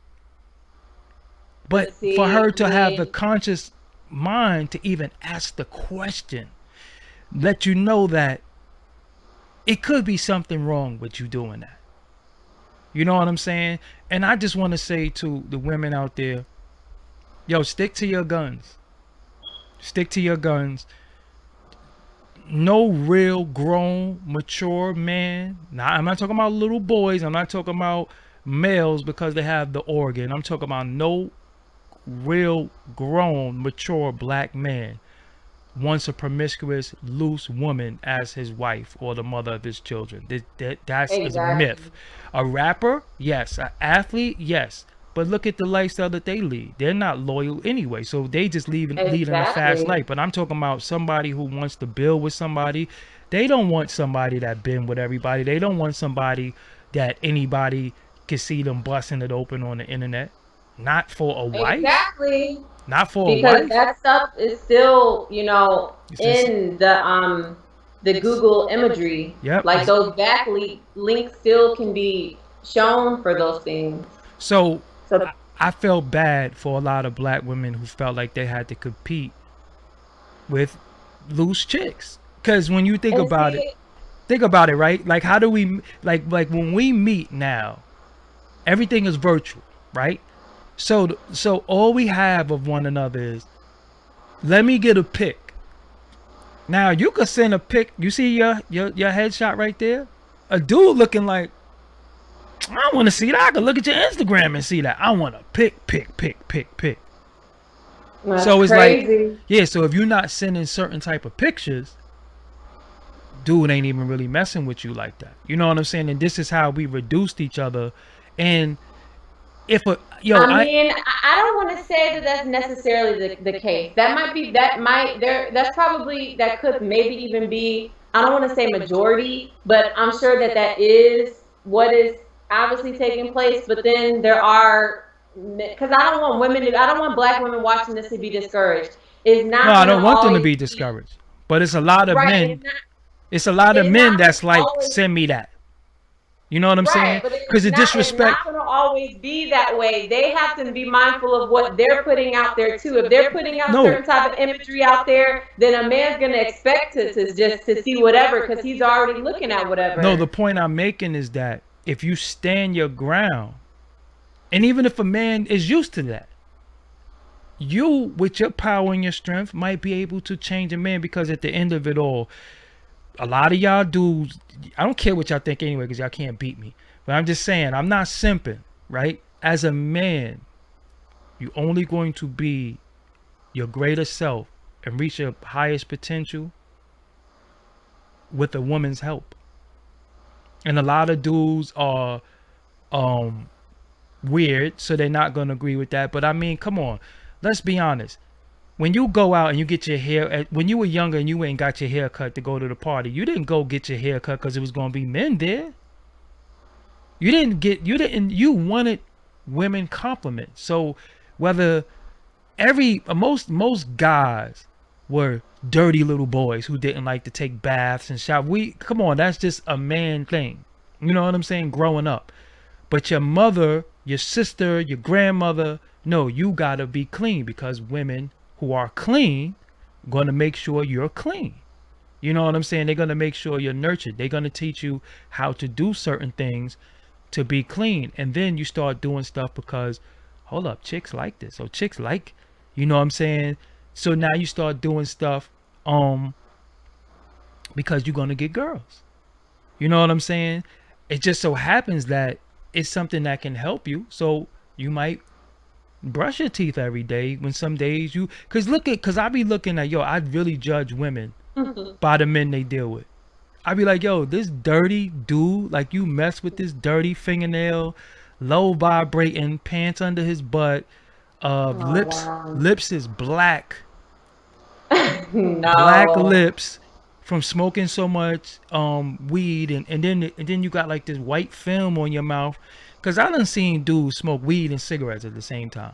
But But for her see, to have the conscious mind to even ask the question, let you know that it could be something wrong with you doing that. You know what I'm saying? And I just want to say to the women out there, yo, stick to your guns. Stick to your guns. No real grown, mature man. Now, I'm not talking about little boys. I'm not talking about males because they have the organ. I'm talking about no real grown, mature black man wants a promiscuous, loose woman as his wife or the mother of his children. That's is a exactly. myth. A rapper, yes. An athlete, yes. But look at the lifestyle that they lead. They're not loyal anyway, so they just leading a fast Exactly. life. But I'm talking about somebody who wants to build with somebody. They don't want somebody that been with everybody. They don't want somebody that anybody can see them busting it open on the internet. Not for a wife. Exactly. Not for a Because wife. that stuff is still, It's just, in the Google imagery. yep. Like those links still can be shown for those things. So So I felt bad for a lot of black women who felt like they had to compete with loose chicks. Because when you and see, think about it, right? Like, how do we, like when we meet now, everything is virtual, right? So all we have of one another is, let me get a pic. Now you could send a pic. You see your headshot right there? A dude looking like, I want to see that. I can look at your Instagram and see that. I want a pic. that's So it's like, crazy. yeah. So if you're not sending certain type of pictures, dude ain't even really messing with you like that. You know what I'm saying? And this is how we reduced each other. And if a yo, I I mean, I don't want to say that that's necessarily the case. That's probably, that could maybe even be, I don't want to say majority, but I'm sure that that is what is obviously taking place. But then there are, because I don't want black women watching this to be discouraged. It's no, not I going to don't want them to always be be discouraged. But it's a lot of right. men. It's a lot of It's men not going that's to like, always. send me that. You know what I'm Right, saying? but Because it it's disrespect. not going to always be that way. They have to be mindful of what they're putting out there too. If they're putting out No, certain type of imagery out there, then a man's going to expect to just to see whatever because he's already looking at no. The whatever. point I'm making is that if you stand your ground, and even if a man is used to that, you, with your power and your strength, might be able to change a man. Because at the end of it all, a lot of y'all dudes, I don't care what y'all think anyway, because y'all can't beat me. But I'm just saying, I'm not simping, right? As a man, you only going to be your greater self and reach your highest potential with a woman's help. And a lot of dudes are um weird, so they're not gonna agree with that. But I mean, come on, let's be honest. When you go out and you get your hair, when you were younger and you ain't got your hair cut to go to the party, you didn't go get your hair cut because it was gonna be men there. You wanted women compliments. So whether most guys were dirty little boys who didn't like to take baths and shower. Come on, that's just a man thing. You know what I'm saying? Growing up. But your mother, your sister, your grandmother, no, you gotta be clean, because women who are clean gonna make sure you're clean. You know what I'm saying? They're gonna make sure you're nurtured. They're gonna teach you how to do certain things to be clean. And then you start doing stuff because, hold up, chicks like this. So chicks like, you know what I'm saying? So now you start doing stuff because you're gonna get girls. You know what I'm saying? It just so happens that it's something that can help you. So you might brush your teeth every day when some days you, cause I be looking at, I really judge women by the men they deal with. I be like, this dirty dude, like, you mess with this dirty fingernail, low vibrating, pants under his butt, lips is black, black No. lips from smoking so much weed, and then you got like this white film on your mouth. Cause I done seen dudes smoke weed and cigarettes at the same time.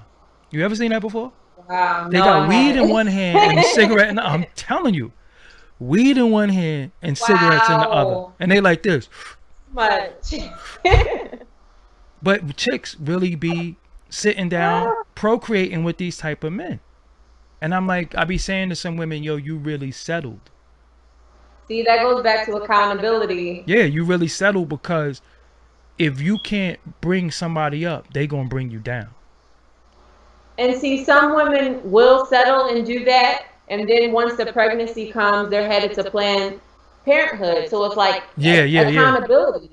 You ever seen that before? Wow. They No, got I weed in haven't. one hand and a cigarette in the, I'm telling you, weed in one hand and cigarettes in the other, Wow. and they like this. Much. But chicks really be sitting down procreating with these type of men. And I'm like, I be saying to some women, you really settled. See, that goes back to accountability. Yeah, you really settled, because if you can't bring somebody up, they gonna bring you down. And see, some women will settle and do that, and then once the pregnancy comes, they're headed to Planned Parenthood. So it's like Yeah. accountability.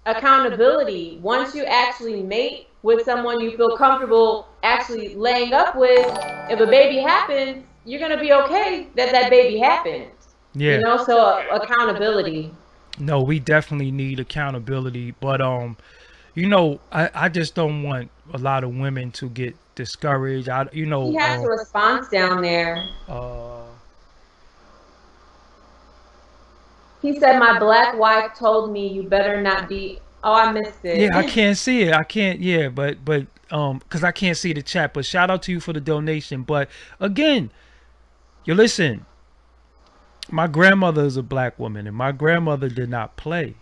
Accountability. Once you actually mate with someone you feel comfortable actually laying up with, if a baby happens, you're gonna be okay that that baby happened. You Yeah. know, so accountability. No, we definitely need accountability, but I just don't want a lot of women to get discouraged. He has a response down there. uh He said, "My black wife told me you better not be." Oh, I missed yeah, I it. can't see it. I can't. Yeah, but because I can't see the chat. But shout out to you for the donation. But again, you listen. My grandmother is a black woman, and my grandmother did not play.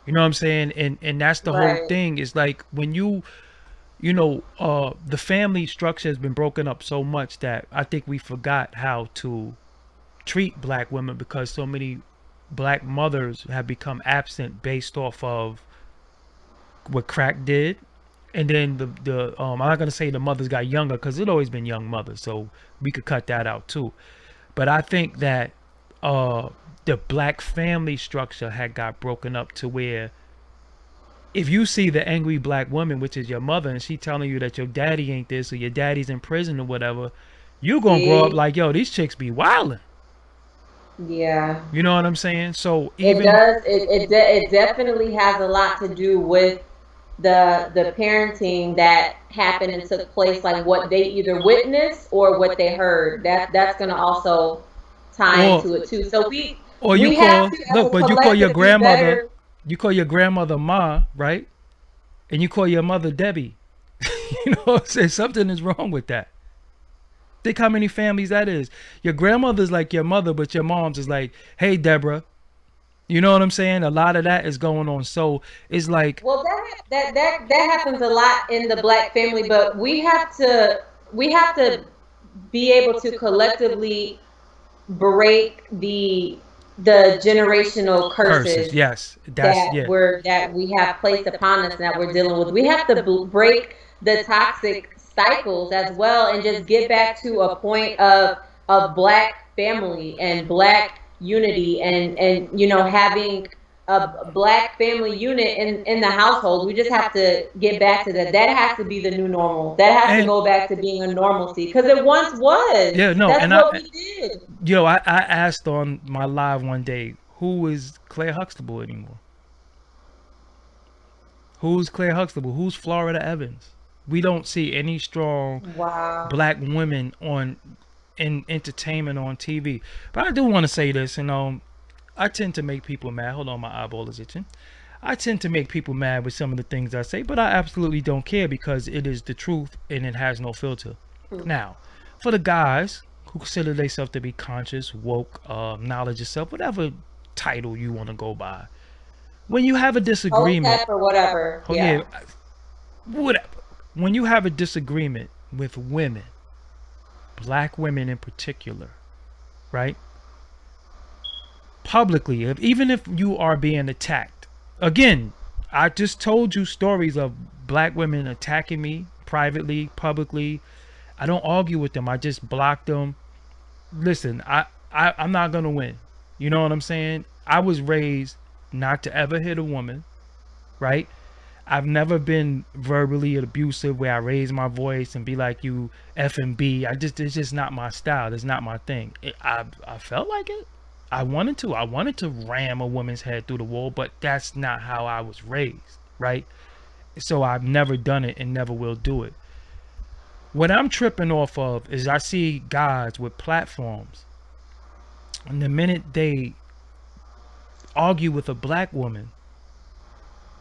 You know what I'm saying? And that's the whole Right. thing. Is like when the family structure has been broken up so much that I think we forgot how to treat black women, because so many black mothers have become absent based off of what crack did. And then the I'm not gonna say the mothers got younger, because it always been young mothers, so we could cut that out too. But I think that uh the black family structure had got broken up to where if you see the angry black woman, which is your mother, and she telling you that your daddy ain't this, or your daddy's in prison or whatever, you gonna grow up See, like, these chicks be wildin'. yeah, You know what I'm saying? So it even does. It definitely has a lot to do with the parenting that happened and took place, like what they either witnessed or what they heard. That's gonna also tie or into it too. So we or you we have call to, as look, a but you call your collective, be grandmother, better. Ma, right? And you call your mother Debbie. You know what I'm saying? Something is wrong with that. Think how many families that is. Your grandmother's like your mother, but your mom's is like, hey, Deborah. You know what I'm saying? A lot of that is going on. So it's like, Well, that happens a lot in the black family, but we have to be able to collectively break the generational curses. curses Yes. That's, yeah. that we have placed upon us and that we're dealing with. We have to break the toxic cycles as well, and just get back to a point of black family and black unity, and having a black family unit in the household. We just have to get back to that. That has to be the new normal. That has to And go back to being a normalcy because it once was. yeah, no, That's and what we did. I asked on my live one day, who is Claire Huxtable anymore? Who's Claire Huxtable? Who's Florida Evans? We don't see any strong Wow. black women on in entertainment on TV. But I do want to say this, and I tend to make people mad. Hold on, my eyeball is itching. I tend to make people mad with some of the things I say, but I absolutely don't care because it is the truth and it has no filter. Now, for the guys who consider themselves to be conscious, woke, knowledge of self, whatever title you want to go by, when you have a disagreement, OTEP or whatever. oh yeah, Yeah. whatever. When you have a disagreement with women, black women in particular, right? Publicly, even if you are being attacked, again, I just told you stories of black women attacking me privately, publicly. I don't argue with them. I just block them. Listen, I'm not gonna win. You know what I'm saying? I was raised not to ever hit a woman, right? I've never been verbally abusive where I raise my voice and be like you F and B. It's just not my style. It's not my thing. I felt like it. I wanted to. I wanted to ram a woman's head through the wall, but that's not how I was raised, right? So I've never done it and never will do it. What I'm tripping off of is I see guys with platforms, and the minute they argue with a black woman,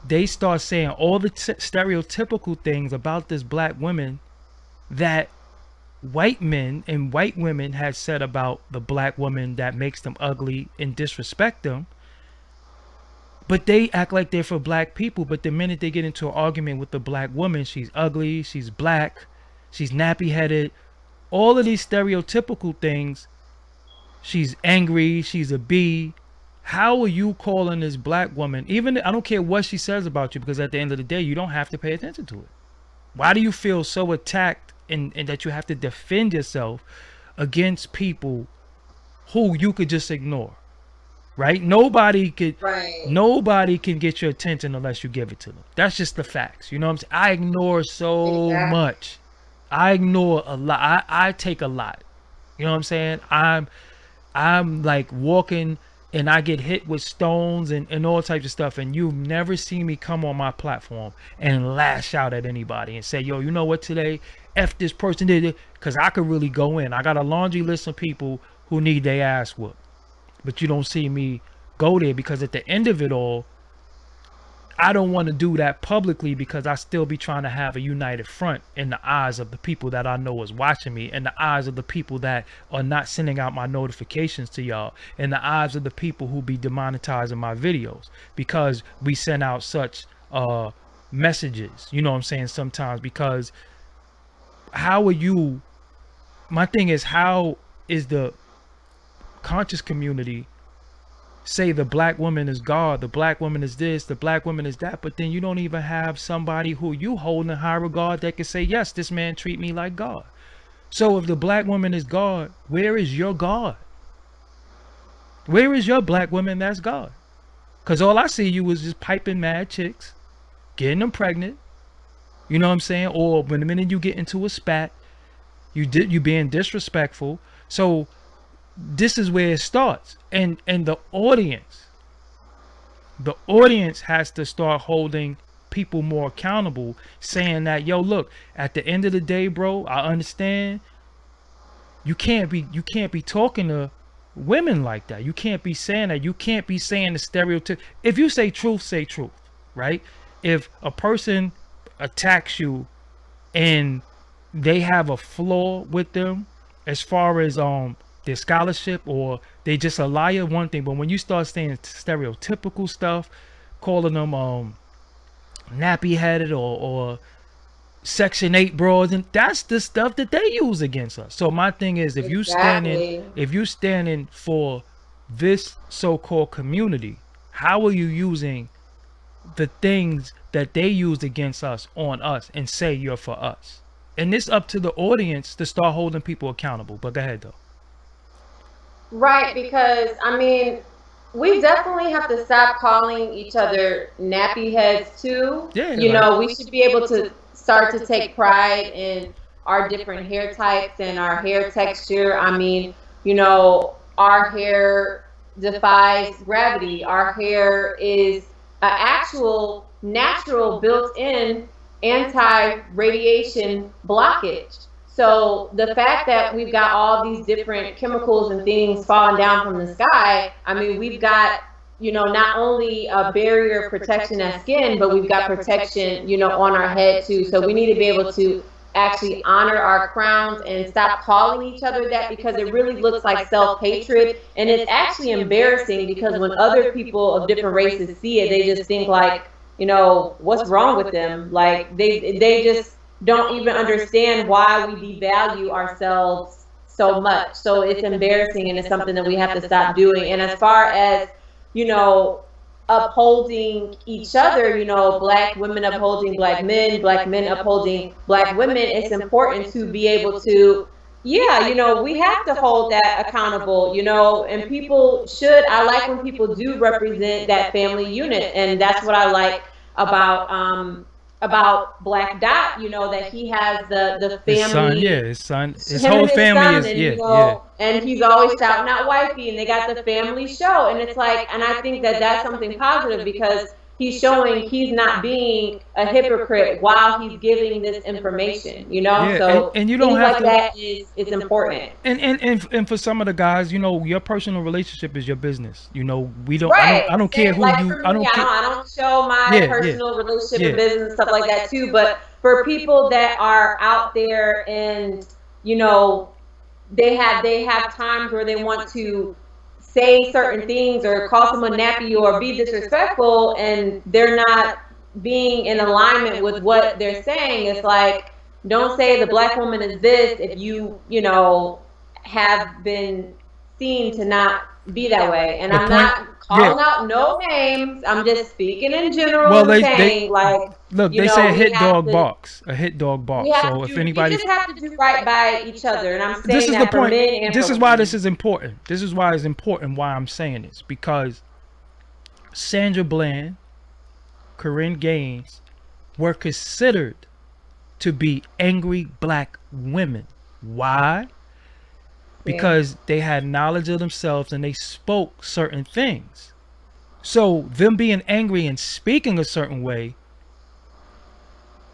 they start saying all the stereotypical things about this black woman that white men and white women had said about the black woman that makes them ugly and disrespect them. But they act like they're for black people. But the minute they get into an argument with the black woman, she's ugly, she's black, she's nappy headed, all of these stereotypical things. She's angry, she's a B. How are you calling this black woman? Even I don't care what she says about you, because at the end of the day, you don't have to pay attention to it. Why do you feel so attacked and that you have to defend yourself against people who you could just ignore? Right? Right. Nobody can get your attention unless you give it to them. That's just the facts. You know what I'm saying? I ignore so Exactly. much. I ignore a lot. I take a lot. You know what I'm saying? I'm like walking and I get hit with stones and all types of stuff. And you've never seen me come on my platform and lash out at anybody and say, yo, you know what today? F this person did it. Because I could really go in. I got a laundry list of people who need their ass whooped. But you don't see me go there because at the end of it all, I don't want to do that publicly because I still be trying to have a united front in the eyes of the people that I know is watching me, and the eyes of the people that are not sending out my notifications to y'all, and the eyes of the people who be demonetizing my videos because we send out such messages, you know what I'm saying, sometimes. Because how are you, my thing is, how is the conscious community say the black woman is God, the black woman is this, the black woman is that, but then you don't even have somebody who you hold in high regard that can say, yes, this man treat me like God. So if the black woman is God, where is your God? Where is your black woman that's God? Because all I see you is just piping mad chicks, getting them pregnant, you know what I'm saying? Or when the minute you get into a spat, you being disrespectful. So this is where it starts. And the audience has to start holding people more accountable, saying that, yo, look, at the end of the day, bro, I understand you can't be talking to women like that. You can't be saying that. You can't be saying the stereotype. If you say truth, right? If a person attacks you and they have a flaw with them as far as their scholarship, or they just a liar, one thing. But when you start saying stereotypical stuff, calling them nappy headed or section 8 broads, and that's the stuff that they use against us. So my thing is, Exactly. if you standing for this so-called community, how are you using the things that they used against us on us and say you're for us? And it's up to the audience to start holding people accountable. But go ahead though. Right, because I mean, we definitely have to stop calling each other nappy heads too. Yeah, You like know, we should be able to start to take pride in our different hair types and our hair texture. I mean, our hair defies gravity. Our hair is an actual natural built-in anti-radiation blockage. So the fact that we've got all these different chemicals and things falling down from the sky, I mean, we've got, not only a barrier protection as skin, but we've got protection, on our head too. So we need to be able to actually honor our crowns and stop calling each other that, because it really looks like self-hatred, and it's actually embarrassing because when other people of different races see it, they just think like, what's wrong with them? Like they just don't even understand why we devalue ourselves so much. So it's embarrassing, and it's something that we have to stop doing. And as far as, you know, upholding each other, black women upholding black men upholding black women, it's important to be able to, yeah, we have to hold that accountable, and people should, I like when people do represent that family unit. And that's what I like about Black Dot, that he has the his son, yeah, family, his son, his him whole and his family son, is, and yeah, yeah. and he's always shouting out wifey, and they got the family show, and it's like, and I think that that's something positive, because he's showing he's not being a hypocrite while he's giving this information, Yeah, so and you don't things have like to. that is important. And for some of the guys, your personal relationship is your business. We don't. Right. I don't care Same, who like you. for I me, don't care. I don't show my Yeah, yeah, personal relationship and yeah. business and stuff like that too. But for people that are out there and, you know, they have times where they want to say certain things or call someone nappy or be disrespectful, and they're not being in alignment with what they're saying. It's like, don't say the black woman is this if have been seen to not be that way. And The I'm point. not Yeah. calling out no names. I'm just speaking in general Well, and they saying, like, look. They say a we hit have dog to barks. A hit dog we barks. have to So if do we anybody, just have to do right by each other. And I'm this saying is the that for point. men and This for is why this women. is important. This is why it's important. Why I'm saying this, because Sandra Bland, Corinne Gaines were considered to be angry black women. Why? Yeah. Because they had knowledge of themselves and they spoke certain things. So them being angry and speaking a certain way,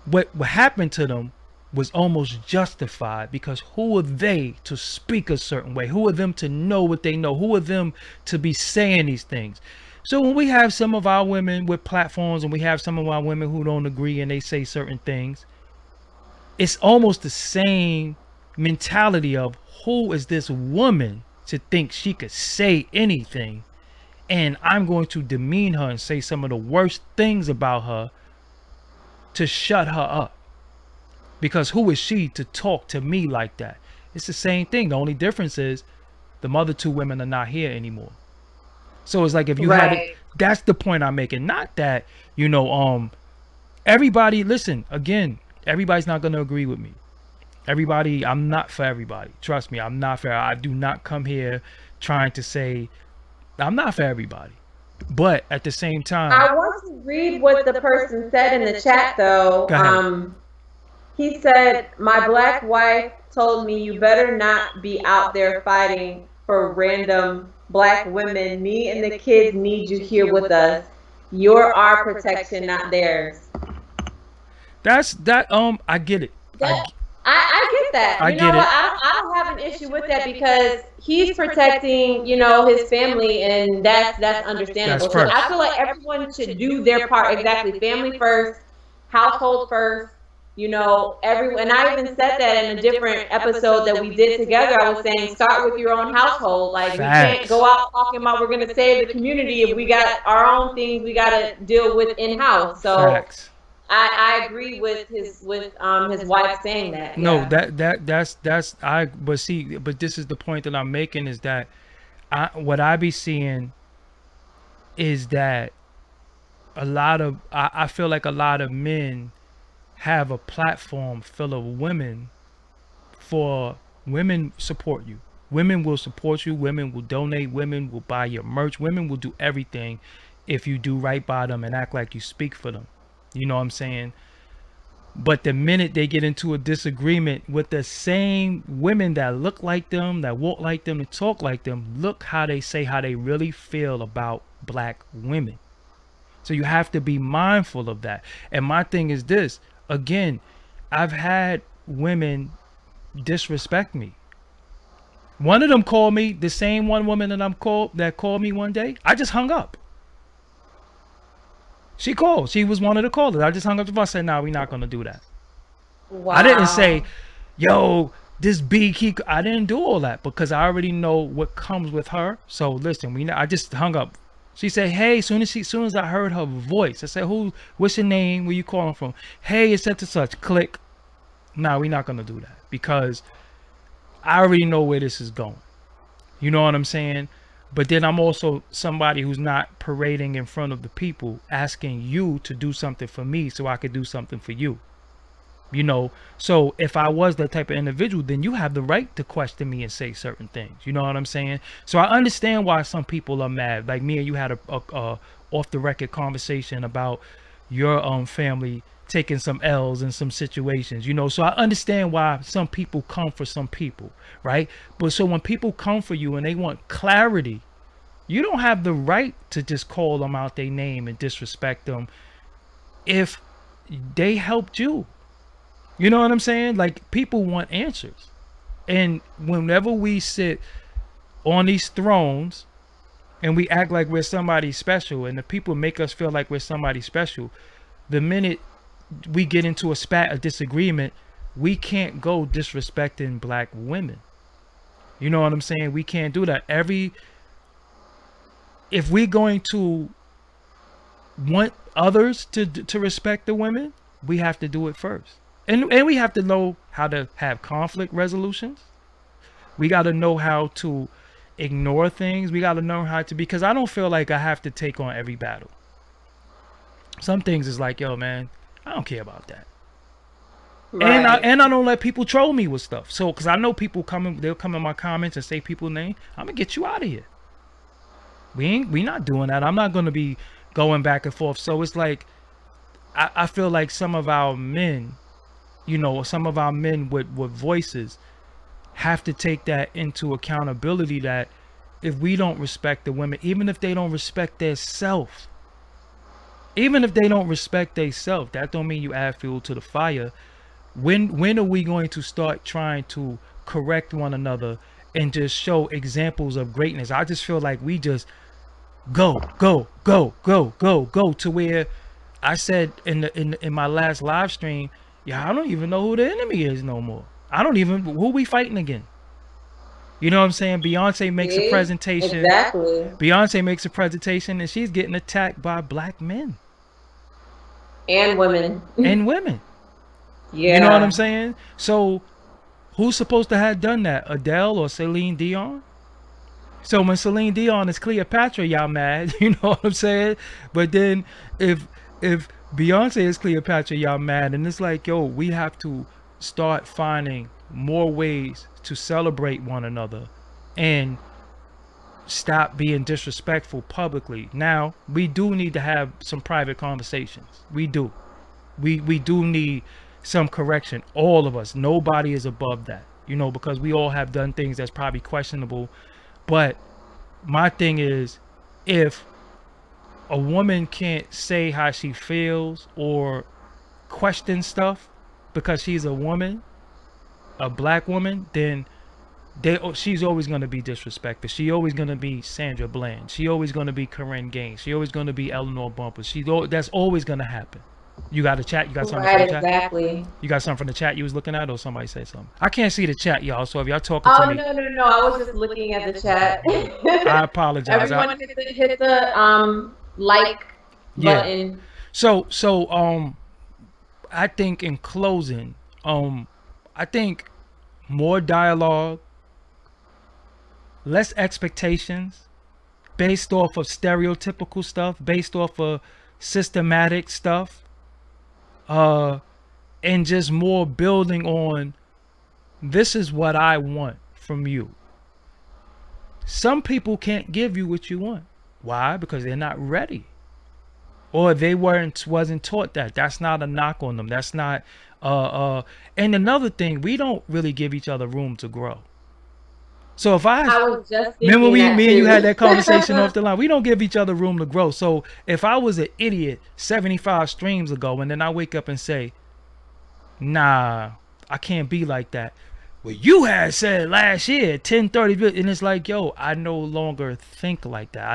what happened to them was almost justified, because who are they to speak a certain way? Who are them to know what they know? Who are them to be saying these things? So when we have some of our women with platforms and we have some of our women who don't agree and they say certain things, it's almost the same mentality of, who is this woman to think she could say anything, and I'm going to demean her and say some of the worst things about her to shut her up, because who is she to talk to me like that? It's the same thing. The only difference is the other two women are not here anymore. So it's like, if you had it, Right. that's the point I'm making. Not that, everybody, listen, again, everybody's not going to agree with me. Everybody, I'm not for everybody. Trust me, I'm not for. I do not come here trying to say I'm not for everybody. But at the same time, I want to read what the person said in the chat though. go ahead. He said, "My black wife told me you better not be out there fighting for random black women. Me and the kids need you here with us. You're our protection, not theirs." That's that. I get it. That I get that. I You know get what? it. I don't have an issue with that, because he's protecting, his family, and that's That's understandable. So first. I feel like everyone should do their part exactly. Family first, household first. Everyone. And I even said that in a different episode that we did together. I was saying, start with your own household. Like, we can't Facts. go out talking about we're gonna save the community if we got our own things we gotta deal with in house. So Facts. I agree with his wife saying that. No, Yeah. that's I. But see, but this is the point that I'm making, is that what I be seeing is that I feel like a lot of men have a platform full of women, for women support you. Women will support you. Women will donate. Women will buy your merch. Women will do everything if you do right by them and act like you speak for them. You know what I'm saying? But the minute they get into a disagreement with the same women that look like them, that walk like them, and talk like them, look how they say how they really feel about black women. So you have to be mindful of that. And my thing is this, again, I've had women disrespect me. One of them called me, the same one woman that called me one day, I just hung up. She called. She was one of the callers. I just hung up the phone. I said, "Nah, we're not gonna do that." Wow. I didn't say, "Yo, this B key." I didn't do all that because I already know what comes with her. So listen, I just hung up. She said, "Hey," soon as I heard her voice, I said, what's your name? Where you calling from? Hey, it's such and such. Click. Nah, we're not gonna do that because I already know where this is going. You know what I'm saying? But then I'm also somebody who's not parading in front of the people asking you to do something for me so I could do something for you. You know, so if I was that type of individual, then you have the right to question me and say certain things. You know what I'm saying? So I understand why some people are mad. Like me and you had a off the record conversation about your family taking some L's in some situations, you know. So I understand why some people come for some people, right? But so when people come for you and they want clarity, you don't have the right to just call them out their name and disrespect them if they helped you. You know what I'm saying? Like, people want answers. And whenever we sit on these thrones and we act like we're somebody special and the people make us feel like we're somebody special, the minute we get into a spat, a disagreement, we can't go disrespecting black women. You know what I'm saying? We can't do that. If we're going to want others to respect the women, we have to do it first. And we have to know how to have conflict resolutions. We got to know how to ignore things. We got to know how to, because I don't feel like I have to take on every battle. Some things is like, yo, man, I don't care about that. Right. And I don't let people troll me with stuff. So, because I know people they'll come in my comments and say people's name. I'm gonna get you out of here. We not doing that. I'm not gonna be going back and forth. So it's like, I feel like some of our men, you know, some of our men with voices have to take that into accountability, that if we don't respect the women, even if they don't respect their self, that don't mean you add fuel to the fire. When are we going to start trying to correct one another and just show examples of greatness? I just feel like we just go to where I said in my last live stream, yeah, I don't even know who the enemy is no more. I don't even, who we fighting again? You know what I'm saying? Beyonce makes a presentation. Exactly. Beyonce makes a presentation and she's getting attacked by black men. And women. Yeah. You know what I'm saying? So who's supposed to have done that? Adele or Celine Dion? So when Celine Dion is Cleopatra, y'all mad. You know what I'm saying? But then if Beyonce is Cleopatra, y'all mad. And it's like, yo, we have to start finding more ways to celebrate one another and stop being disrespectful publicly. Now, we do need to have some private conversations. We do. We do need some correction. All of us. Nobody is above that. You know, because we all have done things that's probably questionable. But my thing is, if a woman can't say how she feels or question stuff because she's a woman, a black woman, then she's always going to be disrespected. She always going to be Sandra Bland. She always going to be Corinne Gaines. She always going to be Eleanor Bumper. That's always going to happen. You got a chat? You got something from the chat? Exactly. You got something from the chat you was looking at, or somebody said something? I can't see the chat, y'all. So if y'all talking to me, no. I was just looking at the chat. I apologize. Everyone hit the like button. So I think in closing, I think more dialogue, less expectations based off of stereotypical stuff, based off of systematic stuff, and just more building on, this is what I want from you. Some people can't give you what you want. Why? Because they're not ready, or they wasn't taught that. That's not a knock on them. That's not. And another thing, we don't really give each other room to grow. So if I I was just remember thinking that me and you had too. that conversation off the line, we don't give each other room to grow. So if I was an idiot 75 streams ago, and then I wake up and say, nah, I can't be like that. Well, you had said last year 10:30, and it's like, yo, I no longer think like that.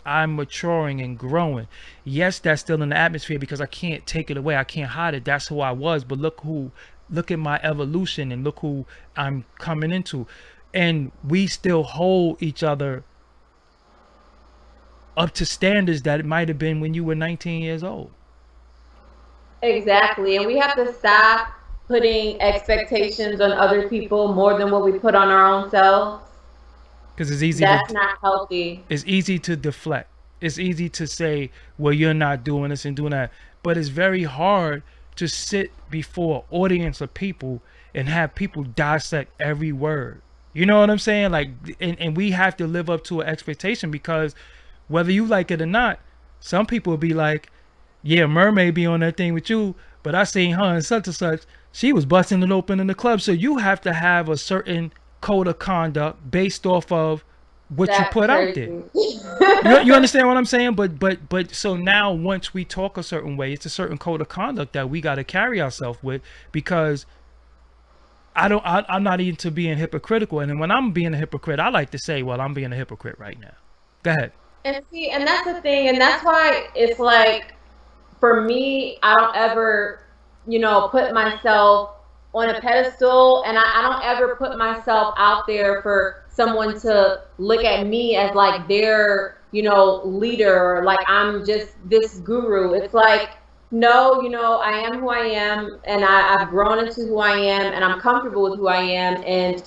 I'm maturing and growing. Yes, that's still in the atmosphere because I can't take it away. I can't hide it. That's who I was. But look at my evolution, and look who I'm coming into. And we still hold each other up to standards that it might have been when you were 19 years old. Exactly. And we have to stop putting expectations on other people more than what we put on our own selves. Because That's not healthy. it's easy to deflect. It's easy to say, well, you're not doing this and doing that. But it's very hard to sit before an audience of people and have people dissect every word. You know what I'm saying? Like, and we have to live up to an expectation, because whether you like it or not, some people will be like, yeah, Mermaid be on that thing with you, but I seen her and such. She was busting it open in the club. So you have to have a certain code of conduct based off of what you That's put out there. crazy. You understand what I'm saying? But so now once we talk a certain way, it's a certain code of conduct that we got to carry ourselves with, because I'm not into being hypocritical. And then when I'm being a hypocrite, I like to say, well, I'm being a hypocrite right now. Go ahead. And see, and that's the thing, and that's why it's like, for me, I don't ever, put myself on a pedestal, and I don't ever put myself out there for someone to look at me as like their, leader, or like I'm just this guru. It's like, no, I am who I am, and I've grown into who I am, and I'm comfortable with who I am, and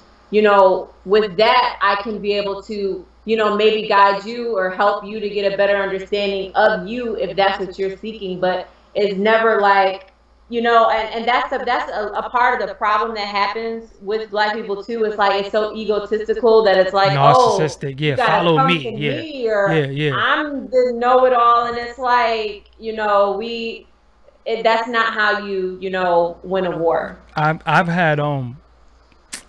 with that, I can be able to, maybe guide you or help you to get a better understanding of you if that's what you're seeking. But it's never like, and that's a part of the problem that happens with Black people too. It's like, it's so egotistical that it's like, oh, Narcissistic, you yeah. gotta Follow come me, to yeah, me, or yeah. I'm the know-it-all. And it's like, that's not how you, win a war. I've had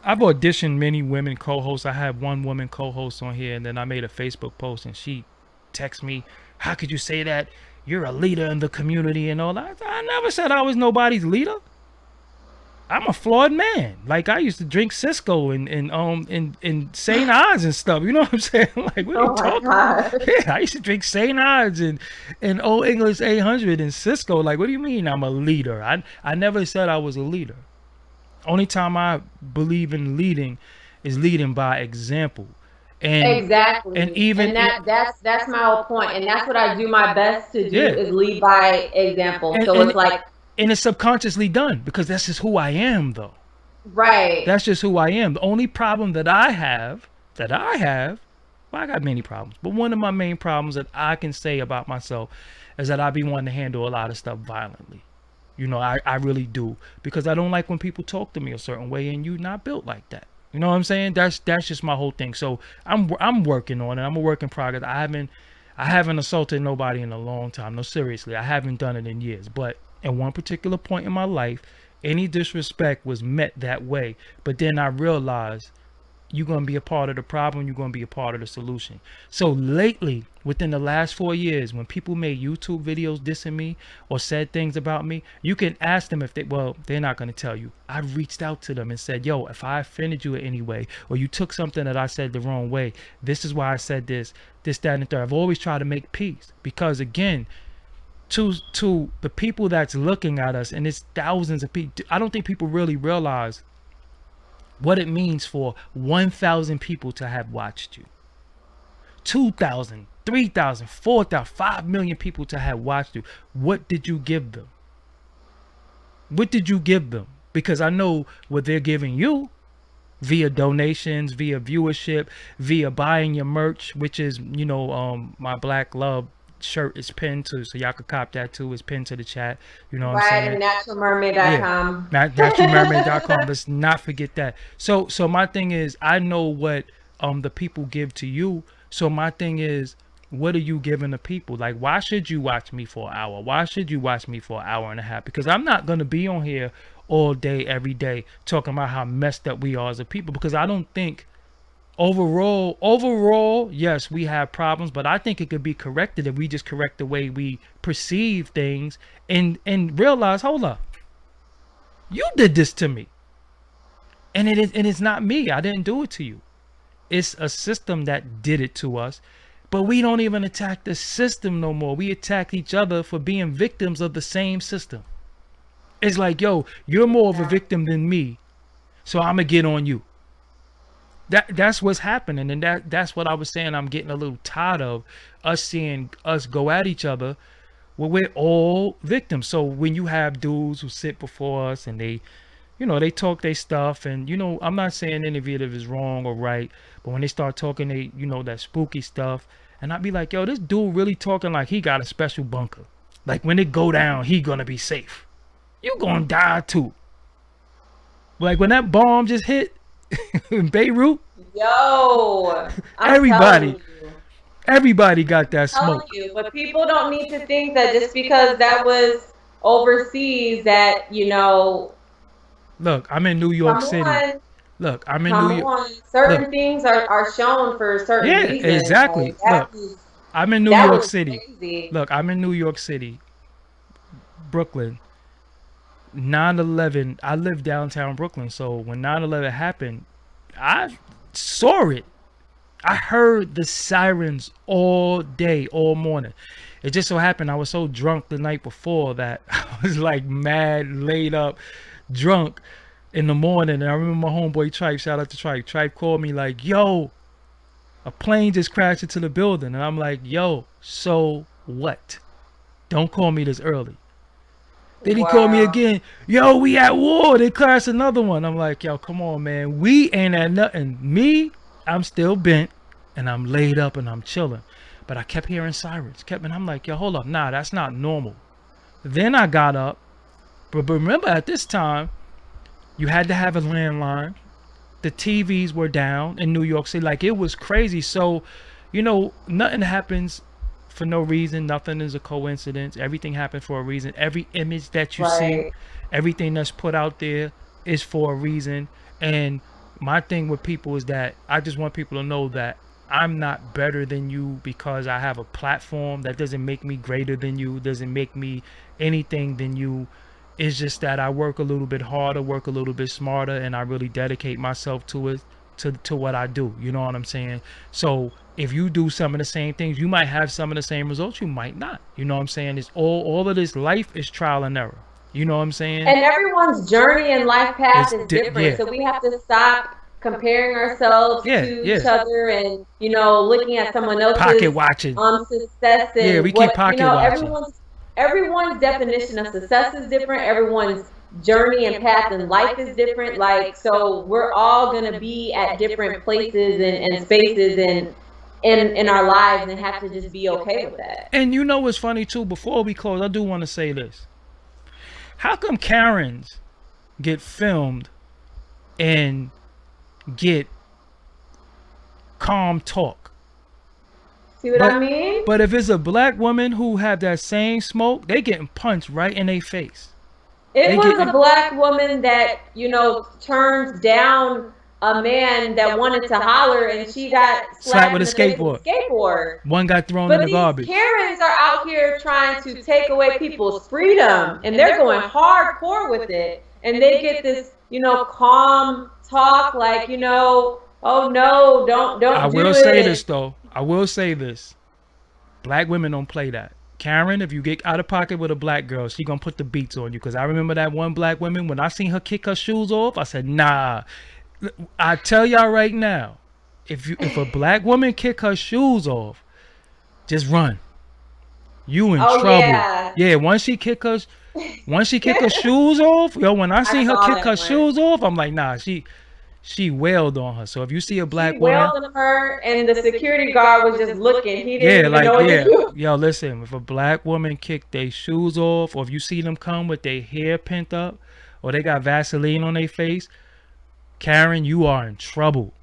I've auditioned many women co-hosts. I had one woman co-host on here, and then I made a Facebook post, and she texted me, "How could you say that? You're a leader in the community and all that." I never said I was nobody's leader. I'm a flawed man. Like, I used to drink Cisco and St. Ides and stuff. You know what I'm saying? Like, what are you Oh my talking about? God. Yeah, I used to drink St. Ides and Old English 800 and Cisco. Like, what do you mean I'm a leader? I never said I was a leader. Only time I believe in leading is leading by example. And Exactly. even And that's my whole point. And that's what I do my best to do, yeah. is lead by example. And So and it's like, and it's subconsciously done, because that's just who I am, though. right. That's just who I am. The only problem that I have, well, I got many problems, but one of my main problems that I can say about myself is that I be wanting to handle a lot of stuff violently. I really do, because I don't like when people talk to me a certain way, and you not built like that. You know what I'm saying? That's just my whole thing. So I'm working on it. I'm a work in progress. I haven't assaulted nobody in a long time. No, seriously, I haven't done it in years. But at one particular point in my life, any disrespect was met that way. But then I realized, you're going to be a part of the problem, you're going to be a part of the solution. So lately, within the last 4 years, when people made YouTube videos dissing me or said things about me, you can ask them if they're not going to tell you. I reached out to them and said, yo, if I offended you in any way, or you took something that I said the wrong way, this is why I said this, that, and the third. I've always tried to make peace, because again, to the people that's looking at us, and it's thousands of people, I don't think people really realize what it means for 1,000 people to have watched you. 2,000, 3,000, 4,000, 5 million people to have watched you. What did you give them? What did you give them? Because I know what they're giving you via donations, via viewership, via buying your merch, which is, my Black Love shirt is pinned to, so y'all could cop that too. It's pinned to the chat. You know what I'm Right, saying? and Yeah, naturalmermaid.com. naturalmermaid.com. Let's not forget that. So my thing is, I know what the people give to you. So my thing is, what are you giving the people? Like, why should you watch me for an hour? Why should you watch me for an hour and a half? Because I'm not gonna be on here all day, every day, talking about how messed up we are as a people. Because I don't think overall, yes, we have problems, but I think it could be corrected if we just correct the way we perceive things and realize, hold up, you did this to me, and it's not me. I didn't do it to you. It's a system that did it to us. But we don't even attack the system no more. We attack each other for being victims of the same system. It's like, yo, you're more of a victim than me, so I'm gonna get on you. That's what's happening, and that's what I was saying. I'm getting a little tired of us seeing us go at each other. Well, we're all victims. So when you have dudes who sit before us and they, they talk their stuff, and I'm not saying any of it is wrong or right, but when they start talking, that spooky stuff, and I'd be like, yo, this dude really talking like he got a special bunker. Like when it go down, he gonna be safe. You gonna die too. Like when that bomb just hit in Beirut, Yo, I'm everybody, telling you. everybody got that Telling smoke. you, but people don't need to think that just because that was overseas that, Look, I'm in New York come City. on, Look, I'm in New come York. on. Look, Certain things are shown for certain yeah, reasons. exactly. Like Look, I'm in New that York was City. crazy. Look, I'm in New York City, Brooklyn. 9/11. I live downtown Brooklyn, so when 9/11 happened, I saw it. I heard the sirens all day, all morning. It just so happened I was so drunk the night before that I was like mad, laid up, drunk in the morning. And I remember my homeboy Tripe, shout out to Tripe. Tripe called me like, yo, a plane just crashed into the building. And I'm like, yo, so what? Don't call me this early. Then he called me Wow. again. Yo, we at war. They crashed another one. I'm like, yo, come on, man. We ain't at nothing. Me, I'm still bent and I'm laid up and I'm chilling. But I kept hearing sirens. And I'm like, yo, hold up. Nah, that's not normal. Then I got up. But remember, at this time, you had to have a landline. The TVs were down in New York City. Like, it was crazy. So, nothing happens for no reason. Nothing is a coincidence. Everything happened for a reason. Every image that you see, Right. everything that's put out there is for a reason. And my thing with people is that I just want people to know that I'm not better than you because I have a platform. That doesn't make me greater than you, doesn't make me anything than you. It's just that I work a little bit harder, work a little bit smarter, and I really dedicate myself to it, to what I do. You know what I'm saying? So if you do some of the same things, you might have some of the same results. You might not. You know what I'm saying? It's all of this life is trial and error. You know what I'm saying? And everyone's journey and life path is different. Yeah, So we have to stop comparing ourselves yeah, to each yeah. other and, looking at someone Pocket else's watching. success Yeah, and we keep what, pocket watching. everyone's definition of success is different. Everyone's journey and path in life is different. Like, so we're all gonna be at different places and spaces and in our lives and have to just be okay with that. And you know what's funny too? Before we close, I do want to say this. How come Karens get filmed and get calm talk? See what But I mean? but if it's a black woman who have that same smoke, they getting punched right in their face. It They was getting a black woman that, turned down a man that wanted to holler and she got slapped slapped with in a the face with skateboard. a skateboard. One got thrown in But the these garbage. Karens are out here trying to take away people's freedom and they're going hardcore with it. And they get this, calm talk like, oh no, I don't do will say this it. though. I will say this. Black women don't play that. Karen, if you get out of pocket with a black girl, she gonna put the beats on you. Cause I remember that one black woman, when I seen her kick her shoes off, I said, nah. I tell y'all right now, if a black woman kick her shoes off, just run. You in Oh trouble. yeah. Yeah, once she kick her shoes off, yo, when I seen I her saw kick that her one. shoes off, I'm like, nah, she wailed on her. So if you see a black She woman, wailed on her, and the security guard was just looking. He didn't yeah, even like, know what yeah, to do. yo, listen, if a black woman kick their shoes off, or if you see them come with their hair pent up, or they got Vaseline on their face, Karen, you are in trouble.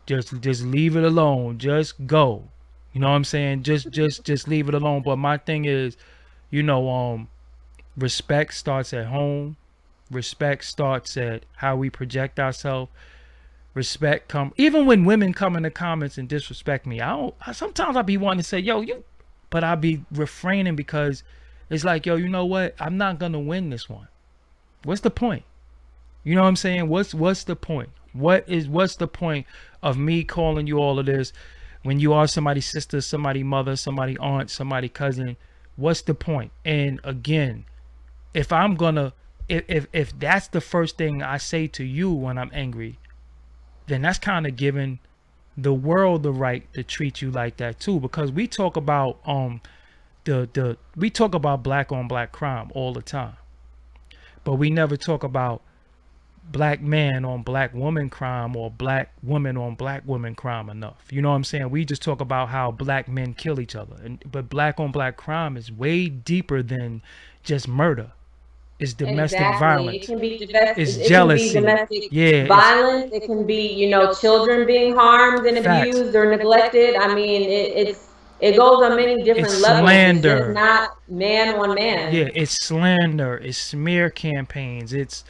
Just leave it alone. Just go. You know what I'm saying? Just leave it alone. But my thing is, you know, respect starts at home. Respect starts at how we project ourselves. Respect come even when women come in the comments and disrespect me. Sometimes I be wanting to say, yo, you, but I be refraining because it's like, yo, you know what? I'm not gonna win this one. What's the point? You know what I'm saying? What's the point? What's the point of me calling you all of this when you are somebody's sister, somebody mother, somebody aunt, somebody cousin? What's the point? And again, if I'm gonna if that's the first thing I say to you when I'm angry, then that's kind of giving the world the right to treat you like that too. Because we talk about we talk about black on black crime all the time, but we never talk about black man on black woman crime or black woman on black woman crime enough. You know what I'm saying? We just talk about how black men kill each other, but black on black crime is way deeper than just murder. It's domestic Exactly. violence. It's It can be jealousy. domestic Yeah, it's violence. It can be, children being harmed and facts. abused or neglected. I mean, it goes on many It's different levels. It's just slander. not man on Yeah, man. it's slander. It's smear campaigns. It's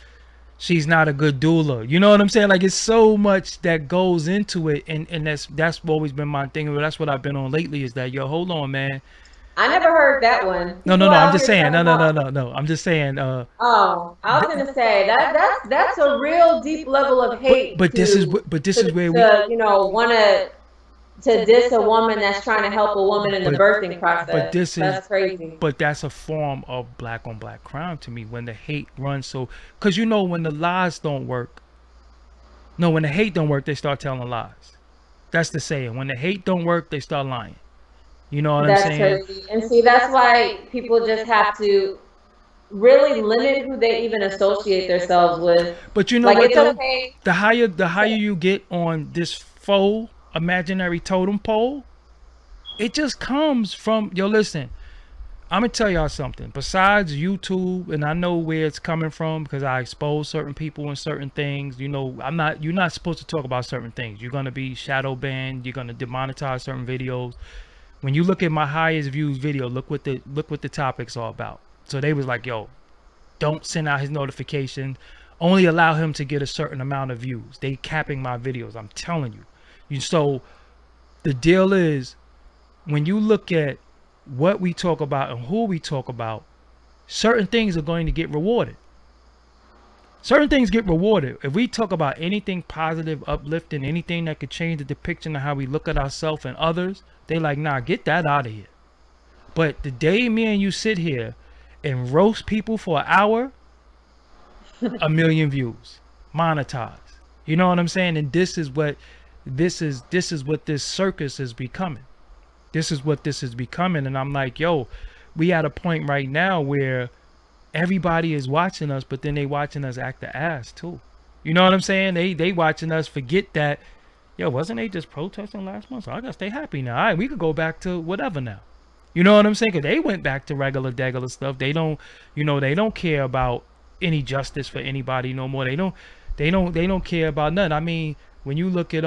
she's not a good doula. You know what I'm saying? Like it's so much that goes into it, and that's always been my thing. But that's what I've been on lately. Is that yo, hold on, man. I never heard that one. No, no, People no. I'm out just here saying. talking No, no, no, about, no, no. I'm just saying. oh, I was gonna say that's a real deep level of hate But this is this is where we. want to diss a woman that's trying to help a woman in the birthing But process. this is That's crazy. but that's a form of black on black crime to me when the hate runs so because when the lies don't work. No, when the hate don't work, they start telling lies. That's the saying. When the hate don't work, they start lying. You know what I'm That's saying? crazy. And see, that's why people just have to really limit who they even associate themselves with. But you know Like, what it's though? okay. The higher you get on this faux imaginary totem pole, it just comes from yo. Listen, I'm gonna tell y'all something. Besides YouTube, and I know where it's coming from because I expose certain people and certain things. I'm not. You're not supposed to talk about certain things. You're gonna be shadow banned. You're gonna demonetize certain videos. When you look at my highest views video, look what the topic's all about. So they was like, yo, don't send out his notification. Only allow him to get a certain amount of views. They capping my videos. I'm telling you. So the deal is when you look at what we talk about and who we talk about, certain things are going to get rewarded. Certain things get rewarded. If we talk about anything positive, uplifting, anything that could change the depiction of how we look at ourselves and others, they like, nah, get that out of here. But the day me and you sit here and roast people for an hour, 1 million views, monetized. You know what I'm saying? And this is what this circus is becoming. This is what this is becoming. And I'm like, yo, we at a point right now where everybody is watching us, but then they watching us act the ass too. You know what I'm saying? They watching us forget that, yo, wasn't they just protesting last month? So I guess they happy now. All right, we could go back to whatever now. You know what I'm saying? Cause they went back to regular stuff. They don't, they don't care about any justice for anybody no more. They don't care about nothing. I mean, when you look at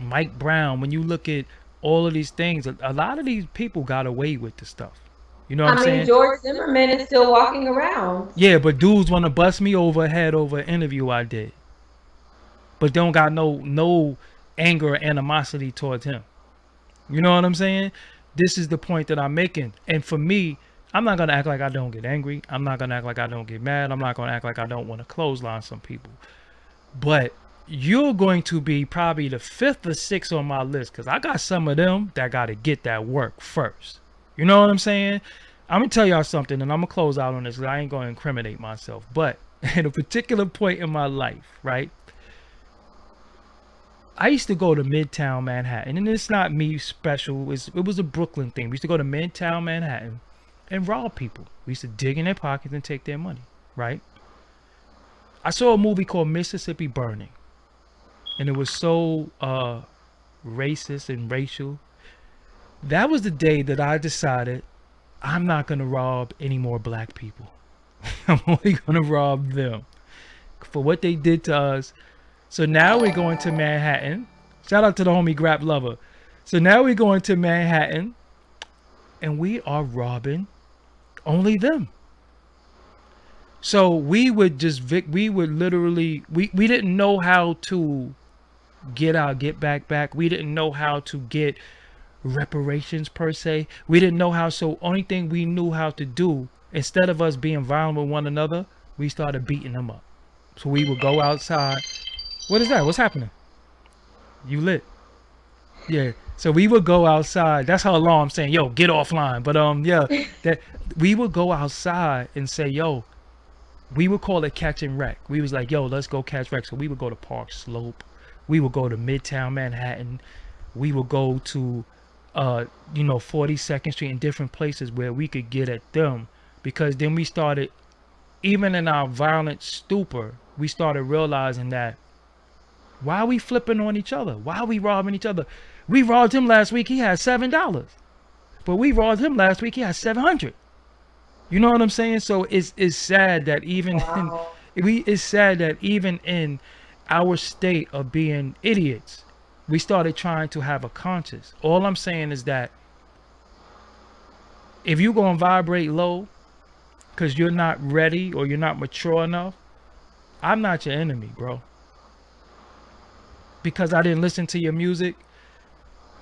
Mike Brown, when you look at all of these things, a lot of these people got away with the stuff. You know what I'm I mean, saying? George Zimmerman is still walking around. Yeah, but dudes want to bust me over head over an interview I did, but don't got no anger or animosity towards him. You know what I'm saying? This is the point that I'm making. And for me, I'm not gonna act like I don't get angry. I'm not gonna act like I don't get mad. I'm not gonna act like I don't want to clothesline some people. But you're going to be probably the fifth or sixth on my list because I got some of them that got to get that work first. You know what I'm saying? I'm gonna tell y'all something, and I'm gonna close out on this because I ain't gonna incriminate myself. But at a particular point in my life, right? I used to go to Midtown Manhattan, and it's not me special. It was a Brooklyn thing. We used to go to Midtown Manhattan and rob people. We used to dig in their pockets and take their money, right? I saw a movie called Mississippi Burning, and it was so racist and racial. That was the day that I decided I'm not going to rob any more black people. I'm only going to rob them for what they did to us. So now we're going to Manhattan. Shout out to the homie Grap Lover. So now we're going to Manhattan and we are robbing only them. So we would just we would literally we didn't know how to get our get back. We didn't know how to get reparations per se. We didn't know how, so only thing we knew how to do, instead of us being violent with one another, we started beating them up. So we would go outside. What is that? What's happening? You lit. Yeah. So we would go outside. That's how long I'm saying, yo, get offline. But yeah, that we would go outside and say, yo, we would call it catching wreck. We was like, yo, let's go catch wreck. So we would go to Park Slope. We would go to Midtown Manhattan. We would go to 42nd Street and different places where we could get at them, because then we started, even in our violent stupor, we started realizing that why are we flipping on each other? Why are we robbing each other? We robbed him last week, he had $7. But we robbed him last week, he had 700. You know what I'm saying? So it's sad that even Wow. it's sad that even in our state of being idiots, we started trying to have a conscience. All I'm saying is that if you're gonna vibrate low because you're not ready or you're not mature enough, I'm not your enemy, bro. Because I didn't listen to your music,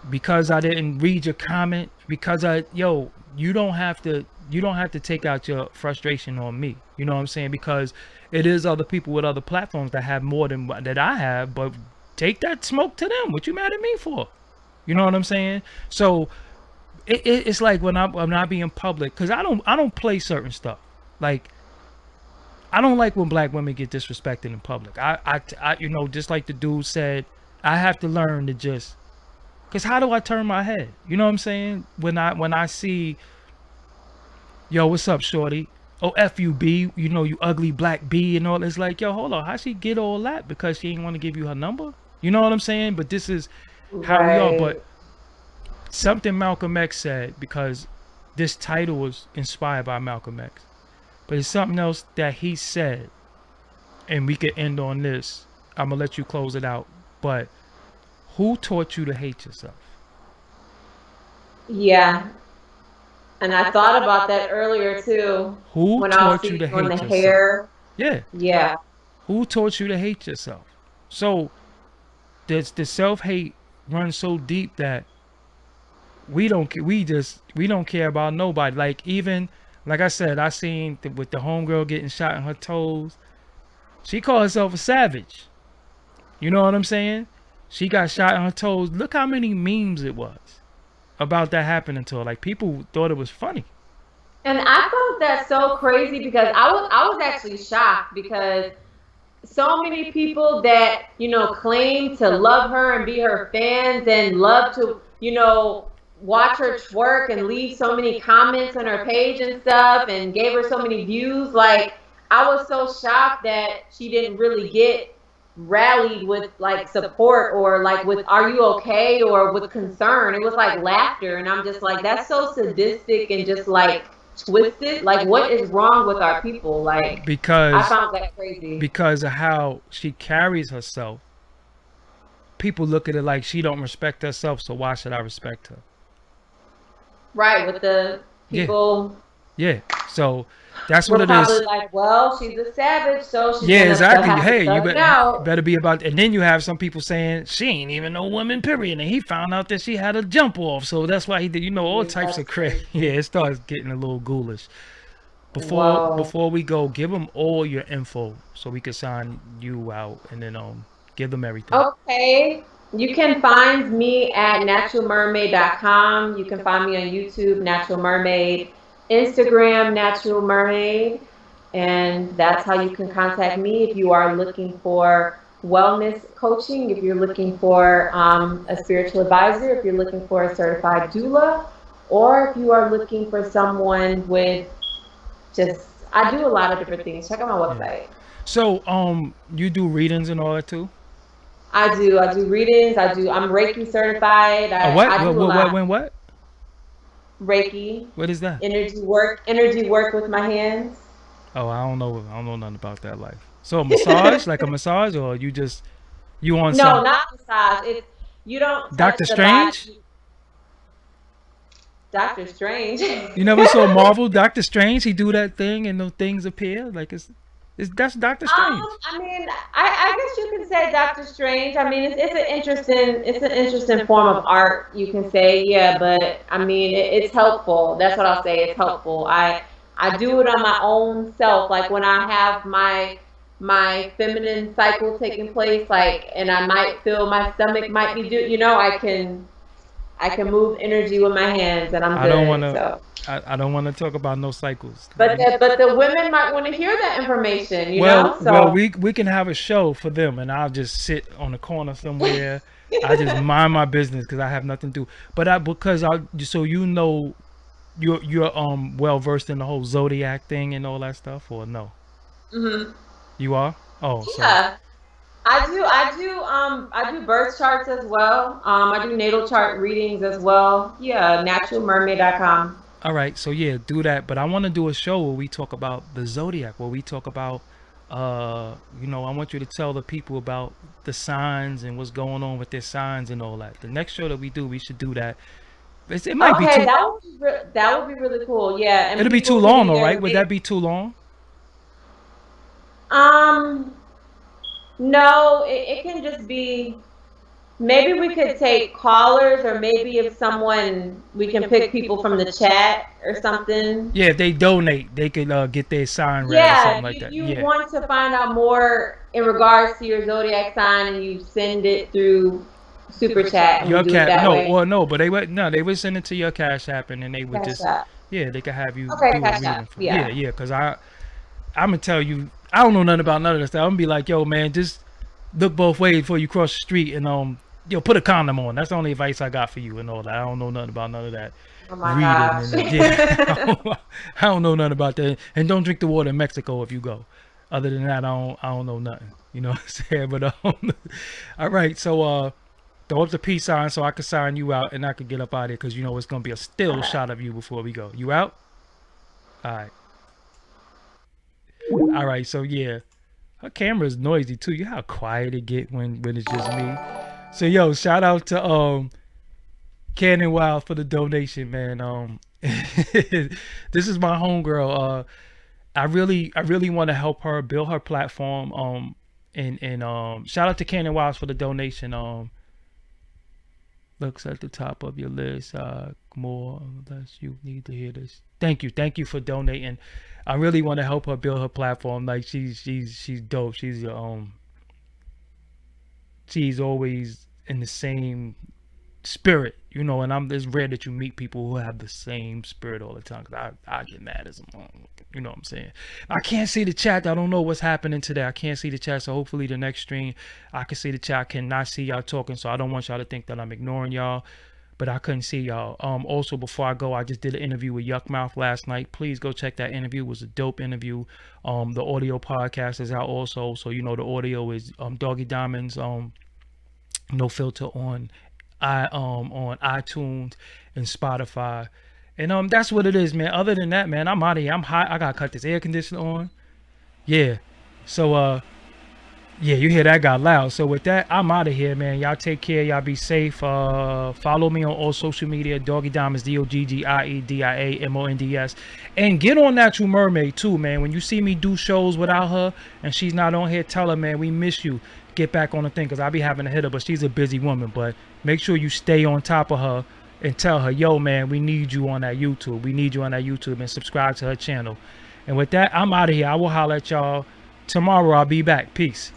because I didn't read your comment, because you don't have to take out your frustration on me. You know what I'm saying? Because it is other people with other platforms that have more than that I have, but take that smoke to them. What you mad at me for? You know what I'm saying? So it's like when I'm not being public, because I don't play certain stuff. Like, I don't like when black women get disrespected in public. Just like the dude said, I have to learn to just, because how do I turn my head? You know what I'm saying? When I see, yo, what's up, shorty? Oh, F-U-B, you ugly black B and all. It's like, yo, hold on. How she get all that? Because she ain't want to give you her number? You know what I'm saying? But this is how we are. But Right. something Malcolm X said, because this title was inspired by Malcolm X. But it's something else that he said, and we could end on this. I'm going to let you close it out. But who taught you to hate yourself? Yeah. And I thought about that earlier too Who when I was taught you to speaking on the hate yourself? hair. Yeah. Yeah. Who taught you to hate yourself? So the self-hate runs so deep that we don't care about nobody. Like, even like I said, I seen with the homegirl getting shot in her toes. She called herself a savage. You know what I'm saying? She got shot in her toes. Look how many memes it was about that happening to her. Like, people thought it was funny. And I found that so crazy because I was actually shocked because so many people that, claim to love her and be her fans and love to, watch her twerk and leave so many comments on her page and stuff and gave her so many views. Like, I was so shocked that she didn't really get rallied with like support or like with "are you okay?" or with concern. It was like laughter, and I'm just like, that's so sadistic and just like twisted. Like, what is wrong with our people? Like, I because found that crazy. because of how she carries herself. People look at it like she don't respect herself, so why should I respect her? Right, with the Yeah, people yeah. So that's what were it is. probably like, well, she's a savage, so she's Yeah, gonna exactly. have to Hey, thug it out. better be about. And then you have some people saying she ain't even no woman, period. And he found out that she had a jump off, so that's why he did. All Yeah, types of that's crap. crazy. Yeah, it starts getting a little ghoulish. Before Whoa. before we go, give them all your info so we can sign you out, and then give them everything. Okay. You can find me at naturalmermaid.com. You can find me on YouTube, Natural Mermaid, Instagram, Natural Mermaid, and that's how you can contact me if you are looking for wellness coaching, if you're looking for a spiritual advisor, if you're looking for a certified doula, or if you are looking for someone with just, I do a lot of different things. Check out my Yeah. website. So you do readings and all that too? I do. I do readings. I'm Reiki certified. What? I What? do a What? What? lot. When? What? Reiki, What is that? energy work with my hands. Oh, I don't know. I don't know nothing about that life. So a massage, like a massage, or you just You on No, some not massage. It's you don't touch Doctor the body. Strange? Doctor Strange. You never saw Marvel Doctor Strange? He do that thing and those things appear like it's that's Doctor Strange. I mean, I guess you can say Doctor Strange. I mean, it's an interesting form of art. You can say, yeah, but I mean, it's helpful. That's what I'll say. It's helpful. I do it on my own self. Like when I have my feminine cycle taking place, like, and I might feel my stomach might be I can move energy with my hands, and I'm I don't good. wanna So. I don't want to talk about no cycles. But the women might want to hear that information, you Well, know? well, So we can have a show for them, and I'll just sit on the corner somewhere. I just mind my business because I have nothing to do. But I so you know you're well versed in the whole zodiac thing and all that stuff, or no? hmm You are. Oh, so yeah. I do birth charts as well. I do natal chart readings as well. Yeah, naturalmermaid.com. all right. So yeah, do that. But I want to do a show where we talk about the zodiac, where we talk about I want you to tell the people about the signs and what's going on with their signs and all that. The next show that we do, we should do that. It might be Okay, too. that would be really cool. Yeah, and It'll be too people can long, all right? either Would that be too long? um no, it can just be. Maybe we could take callers, or maybe if someone, we can pick people from the chat or something. Yeah, if they donate, they could get their sign read or Yeah, something like if that. you Yeah. want to find out more in regards to your zodiac sign, and you send it through super chat, and we Your do it cat, that no, way. or no, but they would send it to your cash app, and then they would Cash just, app. yeah, they could have you Okay, do a cash reading app. for, yeah, Yeah. yeah, because I'm gonna tell you, I don't know nothing about none of this stuff. I'm gonna be like, yo, man, just look both ways before you cross the street, and put a condom on. That's the only advice I got for you and all that. I don't know nothing about none of that Oh my reading gosh. and yeah, I don't know nothing about that. And don't drink the water in Mexico if you go. Other than that, I don't know nothing. You know what I'm saying? But all right, so throw up the peace sign so I can sign you out and I can get up out of here because it's gonna be a still shot of you before we go. You out? All right. All right. So yeah, her camera's noisy too. You know how quiet it get when it's just me. So yo, shout out to Cannon Wild for the donation, man. This is my homegirl. I really want to help her build her platform. And shout out to Cannon Wild for the donation. Looks at the top of your list. More or less, you need to hear this. Thank you for donating. I really want to help her build her platform. Like she's dope. She's always in the same spirit, and it's rare that you meet people who have the same spirit all the time. Cause I get mad as a mom, you know what I'm saying. I can't see the chat. I don't know what's happening today. I can't see the chat, so hopefully the next stream I can see the chat. I cannot see y'all talking, so I don't want y'all to think that I'm ignoring y'all. But I couldn't see y'all. Also, before I go, I just did an interview with Yuckmouth last night. Please go check that interview. It was a dope interview. The audio podcast is out also, so the audio is Doggie Diamonds. No filter on on iTunes and Spotify. And that's what it is, man. Other than that, man, I'm out of here. I'm hot. I gotta cut this air conditioner on. Yeah. So yeah, you hear that got loud. So with that, I'm out of here, man. Y'all take care. Y'all be safe. Follow me on all social media. Doggie Diamonds, DOGGIEDIAMONDS. And get on Natural Mermaid too, man. When you see me do shows without her and she's not on here, tell her, man, we miss you. Get back on the thing, because I be having to hit her, but she's a busy woman. But make sure you stay on top of her and tell her, yo, man, we need you on that YouTube. We need you on that YouTube, and subscribe to her channel. And with that, I'm out of here. I will holler at y'all tomorrow. I'll be back. Peace.